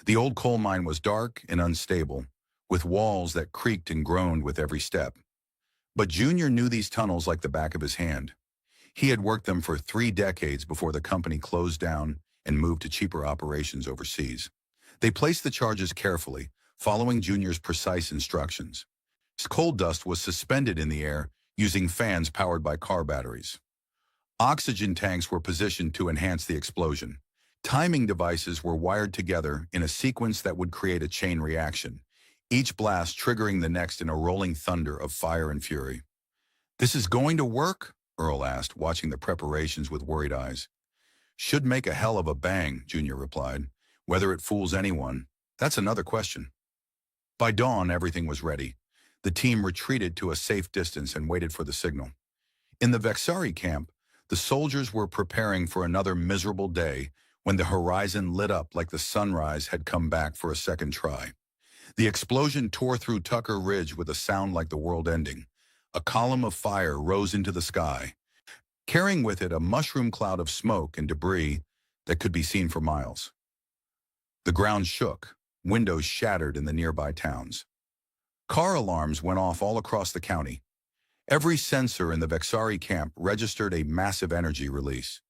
The old coal mine was dark and unstable, with walls that creaked and groaned with every step. But Junior knew these tunnels like the back of his hand. He had worked them for 3 decades before the company closed down and moved to cheaper operations overseas. They placed the charges carefully, following Junior's precise instructions. Coal dust was suspended in the air using fans powered by car batteries. Oxygen tanks were positioned to enhance the explosion. Timing devices were wired together in a sequence that would create a chain reaction, each blast triggering the next in a rolling thunder of fire and fury. "This is going to work?" Earl asked, watching the preparations with worried eyes. "Should make a hell of a bang," Junior replied. "Whether it fools anyone, that's another question." By dawn, everything was ready. The team retreated to a safe distance and waited for the signal. In the Vexari camp, the soldiers were preparing for another miserable day when the horizon lit up like the sunrise had come back for a second try. The explosion tore through Tucker Ridge with a sound like the world ending. A column of fire rose into the sky, carrying with it a mushroom cloud of smoke and debris that could be seen for miles. The ground shook, windows shattered in the nearby towns. Car alarms went off all across the county. Every sensor in the Vexari camp registered a massive energy release.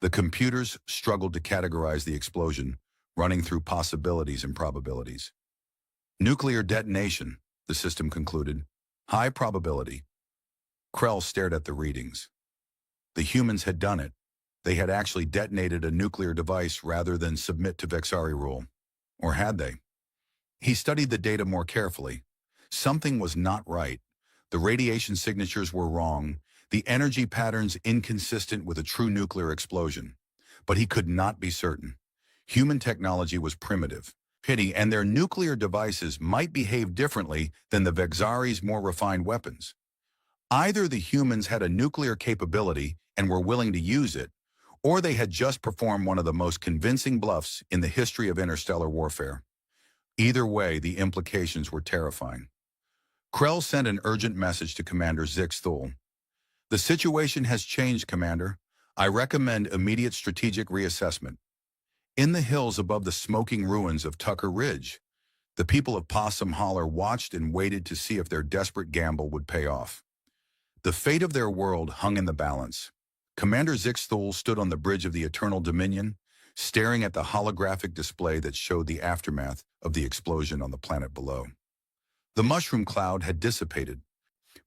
The computers struggled to categorize the explosion, running through possibilities and probabilities. "Nuclear detonation," the system concluded. "High probability." Krell stared at the readings. The humans had done it. They had actually detonated a nuclear device rather than submit to Vexari rule. Or had they? He studied the data more carefully. Something was not right. The radiation signatures were wrong, the energy patterns inconsistent with a true nuclear explosion. But he could not be certain. Human technology was primitive, and their nuclear devices might behave differently than the Vexari's more refined weapons. Either the humans had a nuclear capability and were willing to use it, or they had just performed one of the most convincing bluffs in the history of interstellar warfare. Either way, the implications were terrifying. Krell sent an urgent message to Commander Zix-Thul. "The situation has changed, Commander. I recommend immediate strategic reassessment." In the hills above the smoking ruins of Tucker Ridge, the people of Possum Holler watched and waited to see if their desperate gamble would pay off. The fate of their world hung in the balance. Commander Zix-Thul stood on the bridge of the Eternal Dominion, staring at the holographic display that showed the aftermath of the explosion on the planet below. The mushroom cloud had dissipated,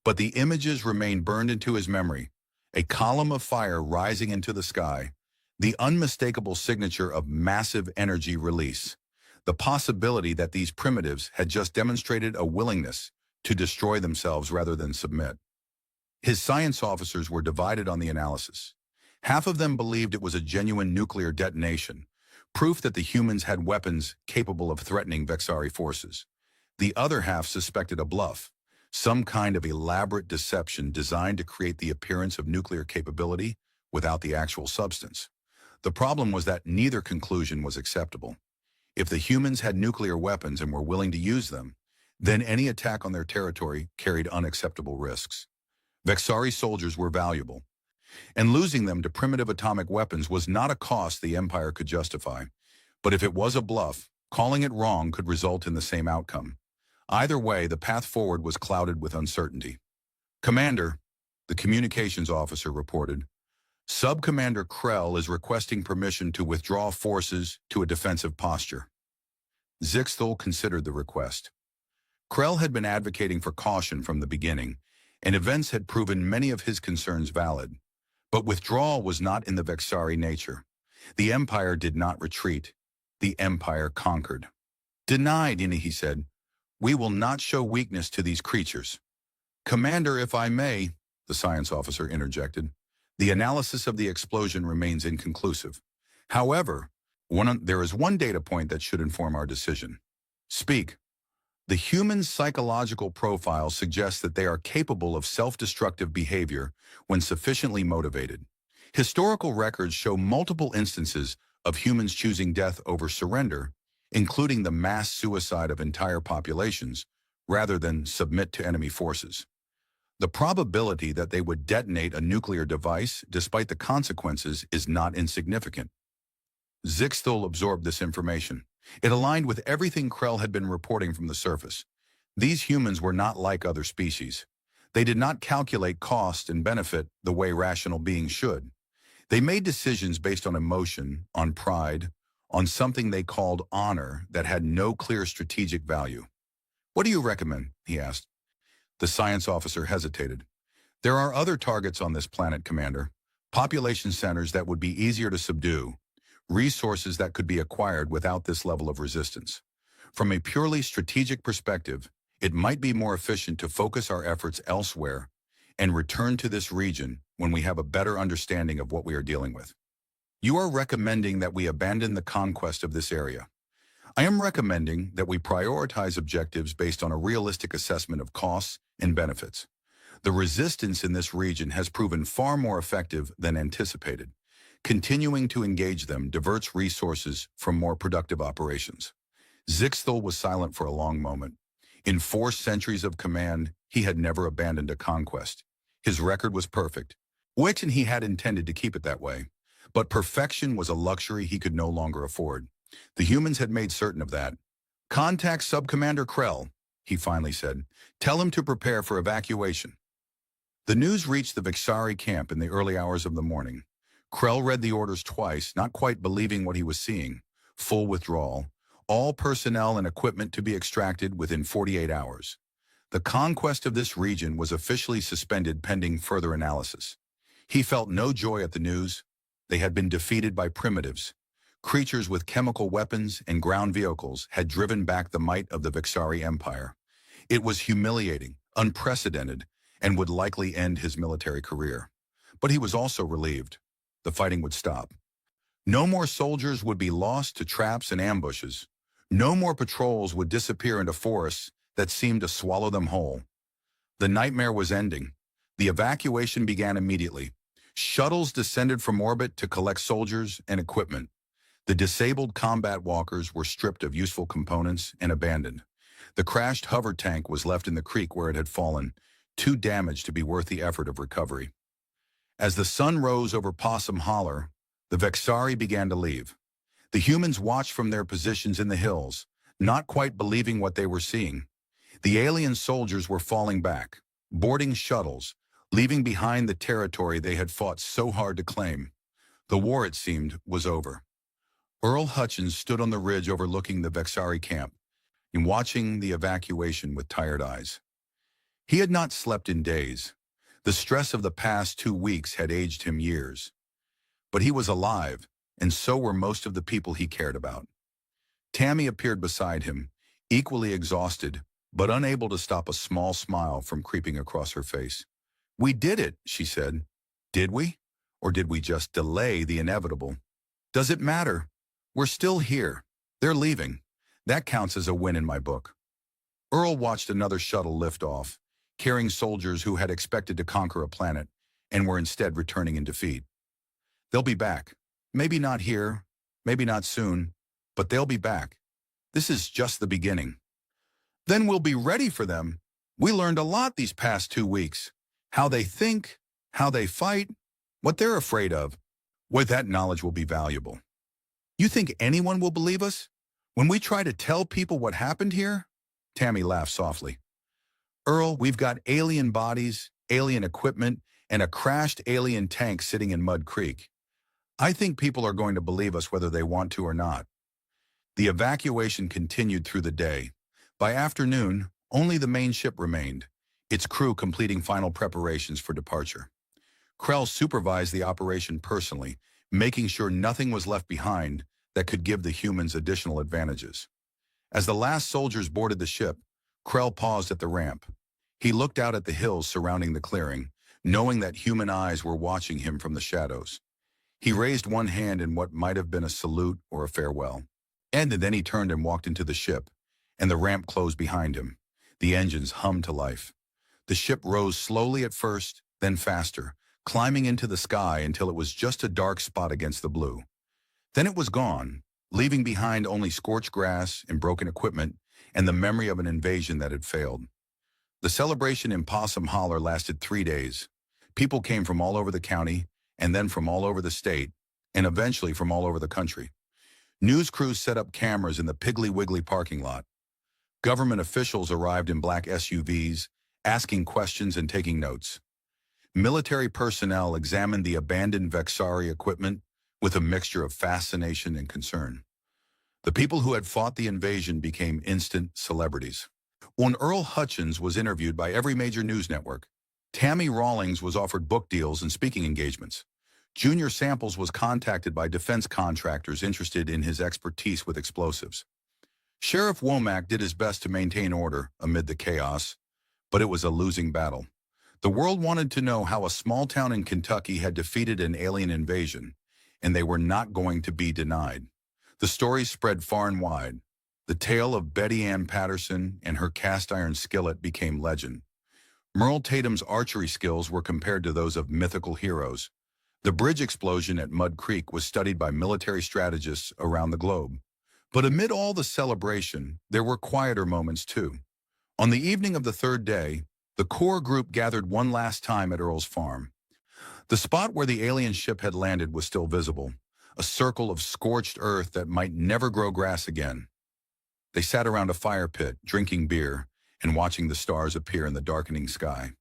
but the images remained burned into his memory, a column of fire rising into the sky, the unmistakable signature of massive energy release, the possibility that these primitives had just demonstrated a willingness to destroy themselves rather than submit. His science officers were divided on the analysis. Half of them believed it was a genuine nuclear detonation, proof that the humans had weapons capable of threatening Vexari forces. The other half suspected a bluff, some kind of elaborate deception designed to create the appearance of nuclear capability without the actual substance. The problem was that neither conclusion was acceptable. If the humans had nuclear weapons and were willing to use them, then any attack on their territory carried unacceptable risks. Vexari soldiers were valuable, and losing them to primitive atomic weapons was not a cost the Empire could justify. But if it was a bluff, calling it wrong could result in the same outcome. Either way, the path forward was clouded with uncertainty. "Commander," the communications officer reported, "Sub-Commander Krell is requesting permission to withdraw forces to a defensive posture." Zix-Thul considered the request. Krell had been advocating for caution from the beginning, and events had proven many of his concerns valid. But withdrawal was not in the Vexari nature. The Empire did not retreat. The Empire conquered. "Denied," he said. "We will not show weakness to these creatures." "Commander, if I may," the science officer interjected, "the analysis of the explosion remains inconclusive. However, there is one data point that should inform our decision." "Speak." The human's psychological profile suggests that they are capable of self-destructive behavior when sufficiently motivated. Historical records show multiple instances of humans choosing death over surrender, including the mass suicide of entire populations, rather than submit to enemy forces. The probability that they would detonate a nuclear device, despite the consequences, is not insignificant. Zixthul absorbed this information. It aligned with everything Krell had been reporting from the surface. These humans were not like other species. They did not calculate cost and benefit the way rational beings should. They made decisions based on emotion, on pride, on something they called honor that had no clear strategic value. "What do you recommend?" he asked. The science officer hesitated. "There are other targets on this planet, Commander. Population centers that would be easier to subdue. Resources that could be acquired without this level of resistance. From a purely strategic perspective, it might be more efficient to focus our efforts elsewhere and return to this region when we have a better understanding of what we are dealing with." "You are recommending that we abandon the conquest of this area." "I am recommending that we prioritize objectives based on a realistic assessment of costs and benefits. The resistance in this region has proven far more effective than anticipated. Continuing to engage them diverts resources from more productive operations." Zixthul was silent for a long moment. In 4 centuries of command, he had never abandoned a conquest. His record was perfect, and he had intended to keep it that way. But perfection was a luxury he could no longer afford. The humans had made certain of that. "Contact Subcommander Krell," he finally said. "Tell him to prepare for evacuation." The news reached the Vixari camp in the early hours of the morning. Krell read the orders twice, not quite believing what he was seeing. Full withdrawal. All personnel and equipment to be extracted within 48 hours. The conquest of this region was officially suspended pending further analysis. He felt no joy at the news. They had been defeated by primitives. Creatures with chemical weapons and ground vehicles had driven back the might of the Vixari Empire. It was humiliating, unprecedented, and would likely end his military career. But he was also relieved. The fighting would stop. No more soldiers would be lost to traps and ambushes. No more patrols would disappear into forests that seemed to swallow them whole. The nightmare was ending. The evacuation began immediately. Shuttles descended from orbit to collect soldiers and equipment. The disabled combat walkers were stripped of useful components and abandoned. The crashed hover tank was left in the creek where it had fallen, too damaged to be worth the effort of recovery. As the sun rose over Possum Holler, the Vexari began to leave. The humans watched from their positions in the hills, not quite believing what they were seeing. The alien soldiers were falling back, boarding shuttles, leaving behind the territory they had fought so hard to claim. The war, it seemed, was over. Earl Hutchins stood on the ridge overlooking the Vexari camp and watching the evacuation with tired eyes. He had not slept in days. The stress of the past 2 weeks had aged him years. But he was alive, and so were most of the people he cared about. Tammy appeared beside him, equally exhausted, but unable to stop a small smile from creeping across her face. "We did it," she said. "Did we? Or did we just delay the inevitable? Does it matter? We're still here. They're leaving. That counts as a win in my book." Earl watched another shuttle lift off, carrying soldiers who had expected to conquer a planet and were instead returning in defeat. "They'll be back. Maybe not here, maybe not soon, but they'll be back. This is just the beginning." "Then we'll be ready for them. We learned a lot these past 2 weeks. How they think, how they fight, what they're afraid of. With that knowledge will be valuable." "You think anyone will believe us when we try to tell people what happened here?" Tammy laughed softly. "Earl, we've got alien bodies, alien equipment, and a crashed alien tank sitting in Mud Creek. I think people are going to believe us whether they want to or not." The evacuation continued through the day. By afternoon, only the main ship remained, its crew completing final preparations for departure. Krell supervised the operation personally, making sure nothing was left behind that could give the humans additional advantages. As the last soldiers boarded the ship, Krell paused at the ramp. He looked out at the hills surrounding the clearing, knowing that human eyes were watching him from the shadows. He raised one hand in what might have been a salute or a farewell. And then he turned and walked into the ship, and the ramp closed behind him. The engines hummed to life. The ship rose slowly at first, then faster, climbing into the sky until it was just a dark spot against the blue. Then it was gone, leaving behind only scorched grass and broken equipment and the memory of an invasion that had failed. The celebration in Possum Holler lasted 3 days. People came from all over the county, and then from all over the state, and eventually from all over the country. News crews set up cameras in the Piggly Wiggly parking lot. Government officials arrived in black SUVs, asking questions and taking notes. Military personnel examined the abandoned Vexari equipment with a mixture of fascination and concern. The people who had fought the invasion became instant celebrities. When Earl Hutchins was interviewed by every major news network, Tammy Rawlings was offered book deals and speaking engagements. Junior Samples was contacted by defense contractors interested in his expertise with explosives. Sheriff Womack did his best to maintain order amid the chaos, but it was a losing battle. The world wanted to know how a small town in Kentucky had defeated an alien invasion, and they were not going to be denied. The story spread far and wide. The tale of Betty Ann Patterson and her cast-iron skillet became legend. Merle Tatum's archery skills were compared to those of mythical heroes. The bridge explosion at Mud Creek was studied by military strategists around the globe. But amid all the celebration, there were quieter moments too. On the evening of the third day, the core group gathered one last time at Earl's farm. The spot where the alien ship had landed was still visible, a circle of scorched earth that might never grow grass again. They sat around a fire pit, drinking beer, and watching the stars appear in the darkening sky.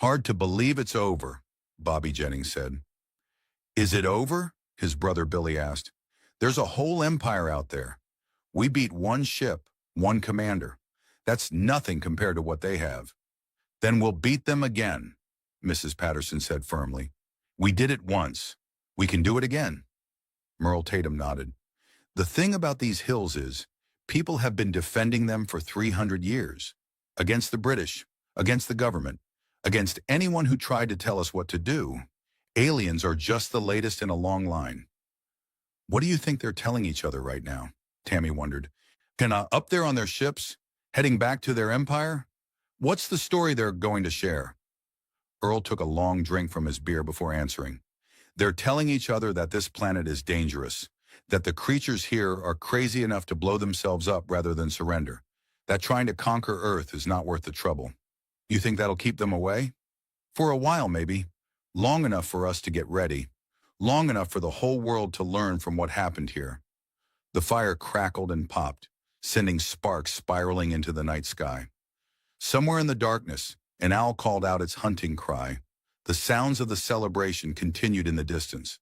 "Hard to believe it's over," Bobby Jennings said. "Is it over?" his brother Billy asked. "There's a whole empire out there. We beat one ship, one commander. That's nothing compared to what they have." "Then we'll beat them again," Mrs. Patterson said firmly. "We did it once. We can do it again." Merle Tatum nodded. "The thing about these hills is, people have been defending them for 300 years. Against the British, against the government, against anyone who tried to tell us what to do. Aliens are just the latest in a long line." "What do you think they're telling each other right now?" Tammy wondered. Up there on their ships, heading back to their empire? What's the story they're going to share?" Earl took a long drink from his beer before answering. "They're telling each other that this planet is dangerous, that the creatures here are crazy enough to blow themselves up rather than surrender, that trying to conquer Earth is not worth the trouble. You think that'll keep them away? For a while, maybe. Long enough for us to get ready. Long enough for the whole world to learn from what happened here." The fire crackled and popped, sending sparks spiraling into the night sky. Somewhere in the darkness, an owl called out its hunting cry. The sounds of the celebration continued in the distance.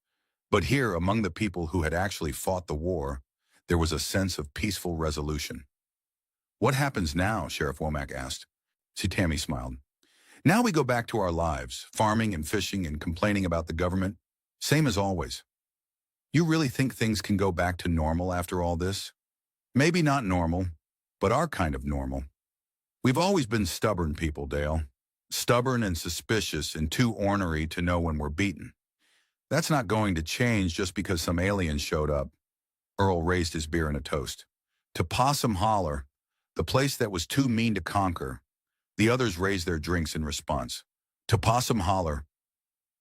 But here, among the people who had actually fought the war, there was a sense of peaceful resolution. "What happens now?" Sheriff Womack asked. Tammy smiled. "Now we go back to our lives, farming and fishing and complaining about the government. Same as always." "You really think things can go back to normal after all this?" "Maybe not normal, but our kind of normal. We've always been stubborn people, Dale. Stubborn and suspicious and too ornery to know when we're beaten. That's not going to change just because some aliens showed up." Earl raised his beer in a toast. "To Possum Holler, the place that was too mean to conquer." The others raised their drinks in response. "To Possum Holler."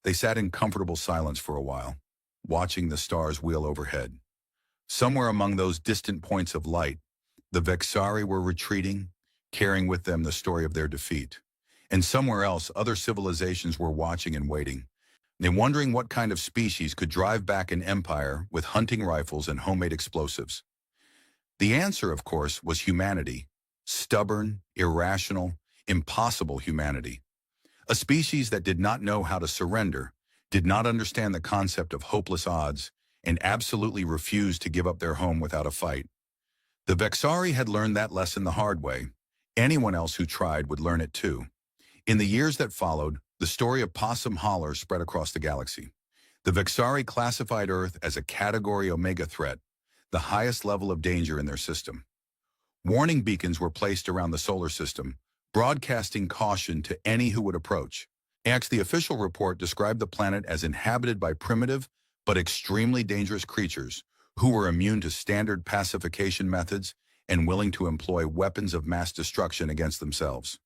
They sat in comfortable silence for a while, watching the stars wheel overhead. Somewhere among those distant points of light, the Vexari were retreating, carrying with them the story of their defeat. And somewhere else, other civilizations were watching and waiting, and wondering what kind of species could drive back an empire with hunting rifles and homemade explosives. The answer, of course, was humanity. Stubborn, irrational, impossible humanity. A species that did not know how to surrender, did not understand the concept of hopeless odds, and absolutely refused to give up their home without a fight. The Vexari had learned that lesson the hard way. Anyone else who tried would learn it too. In the years that followed, the story of Possum Holler spread across the galaxy. The Vexari classified Earth as a Category Omega threat, the highest level of danger in their system. Warning beacons were placed around the solar system, broadcasting caution to any who would approach. The official report described the planet as inhabited by primitive but extremely dangerous creatures who were immune to standard pacification methods and willing to employ weapons of mass destruction against themselves.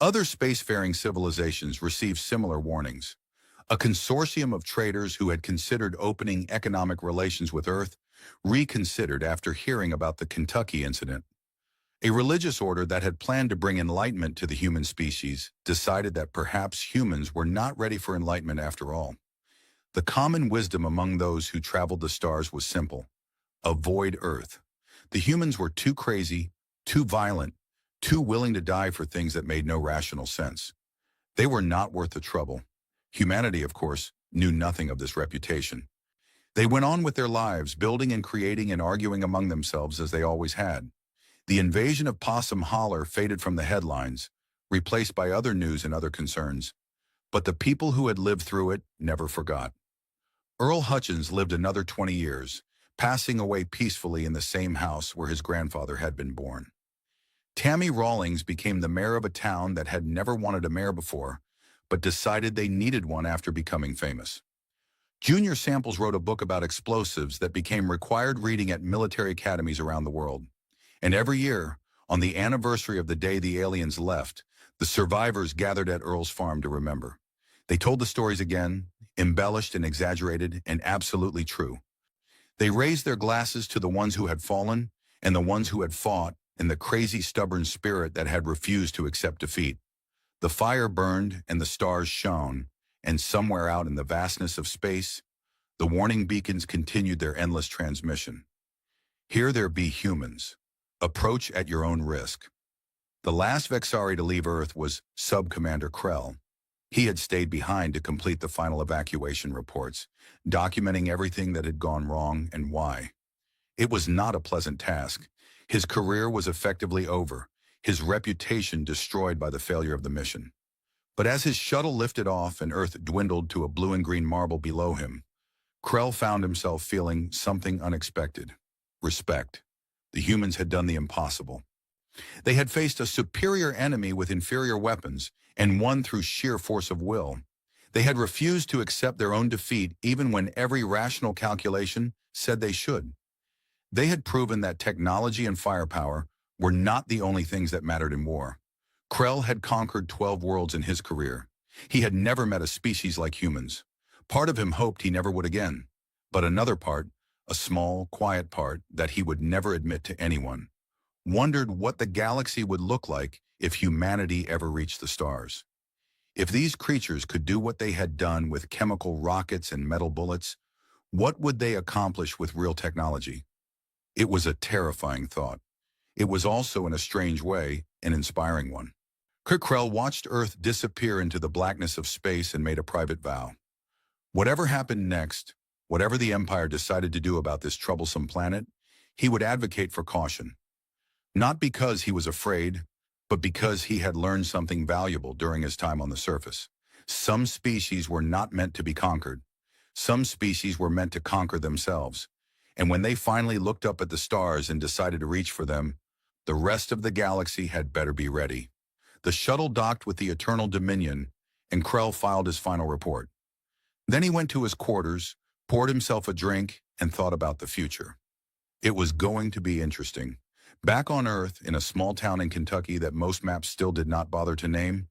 Other spacefaring civilizations received similar warnings. A consortium of traders who had considered opening economic relations with Earth reconsidered after hearing about the Kentucky incident. A religious order that had planned to bring enlightenment to the human species decided that perhaps humans were not ready for enlightenment after all. The common wisdom among those who traveled the stars was simple: avoid Earth. The humans were too crazy, too violent, too willing to die for things that made no rational sense. They were not worth the trouble. Humanity, of course, knew nothing of this reputation. They went on with their lives, building and creating and arguing among themselves as they always had. The invasion of Possum Holler faded from the headlines, replaced by other news and other concerns. But the people who had lived through it never forgot. Earl Hutchins lived another 20 years, passing away peacefully in the same house where his grandfather had been born. Tammy Rawlings became the mayor of a town that had never wanted a mayor before, but decided they needed one after becoming famous. Junior Samples wrote a book about explosives that became required reading at military academies around the world. And every year, on the anniversary of the day the aliens left, the survivors gathered at Earl's farm to remember. They told the stories again, embellished and exaggerated and absolutely true. They raised their glasses to the ones who had fallen and the ones who had fought and the crazy, stubborn spirit that had refused to accept defeat. The fire burned and the stars shone, and somewhere out in the vastness of space, the warning beacons continued their endless transmission. Here there be humans. Approach at your own risk. The last Vexari to leave Earth was Sub-Commander Krell. He had stayed behind to complete the final evacuation reports, documenting everything that had gone wrong and why. It was not a pleasant task. His career was effectively over, his reputation destroyed by the failure of the mission. But as his shuttle lifted off and Earth dwindled to a blue and green marble below him, Krell found himself feeling something unexpected: respect. The humans had done the impossible. They had faced a superior enemy with inferior weapons and won through sheer force of will. They had refused to accept their own defeat even when every rational calculation said they should. They had proven that technology and firepower were not the only things that mattered in war. Krell had conquered 12 worlds in his career. He had never met a species like humans. Part of him hoped he never would again, but another part, a small, quiet part that he would never admit to anyone, wondered what the galaxy would look like if humanity ever reached the stars. If these creatures could do what they had done with chemical rockets and metal bullets, what would they accomplish with real technology? It was a terrifying thought. It was also, in a strange way, an inspiring one. Krell watched Earth disappear into the blackness of space and made a private vow. Whatever happened next, whatever the Empire decided to do about this troublesome planet, he would advocate for caution. Not because he was afraid, but because he had learned something valuable during his time on the surface. Some species were not meant to be conquered. Some species were meant to conquer themselves. And when they finally looked up at the stars and decided to reach for them, the rest of the galaxy had better be ready. The shuttle docked with the Eternal Dominion, and Krell filed his final report. Then he went to his quarters, poured himself a drink, and thought about the future. It was going to be interesting. Back on Earth, in a small town in Kentucky that most maps still did not bother to name,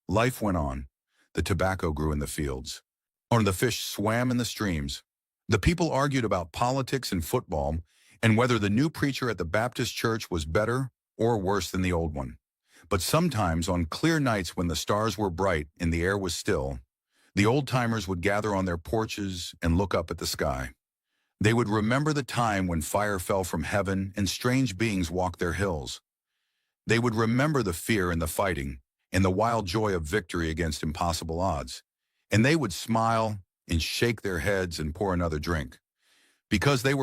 life went on. The tobacco grew in the fields, or the fish swam in the streams. The people argued about politics and football, and whether the new preacher at the Baptist church was better or worse than the old one. But sometimes, on clear nights when the stars were bright and the air was still, the old-timers would gather on their porches and look up at the sky. They would remember the time when fire fell from heaven and strange beings walked their hills. They would remember the fear and the fighting and the wild joy of victory against impossible odds. And they would smile and shake their heads and pour another drink, because they were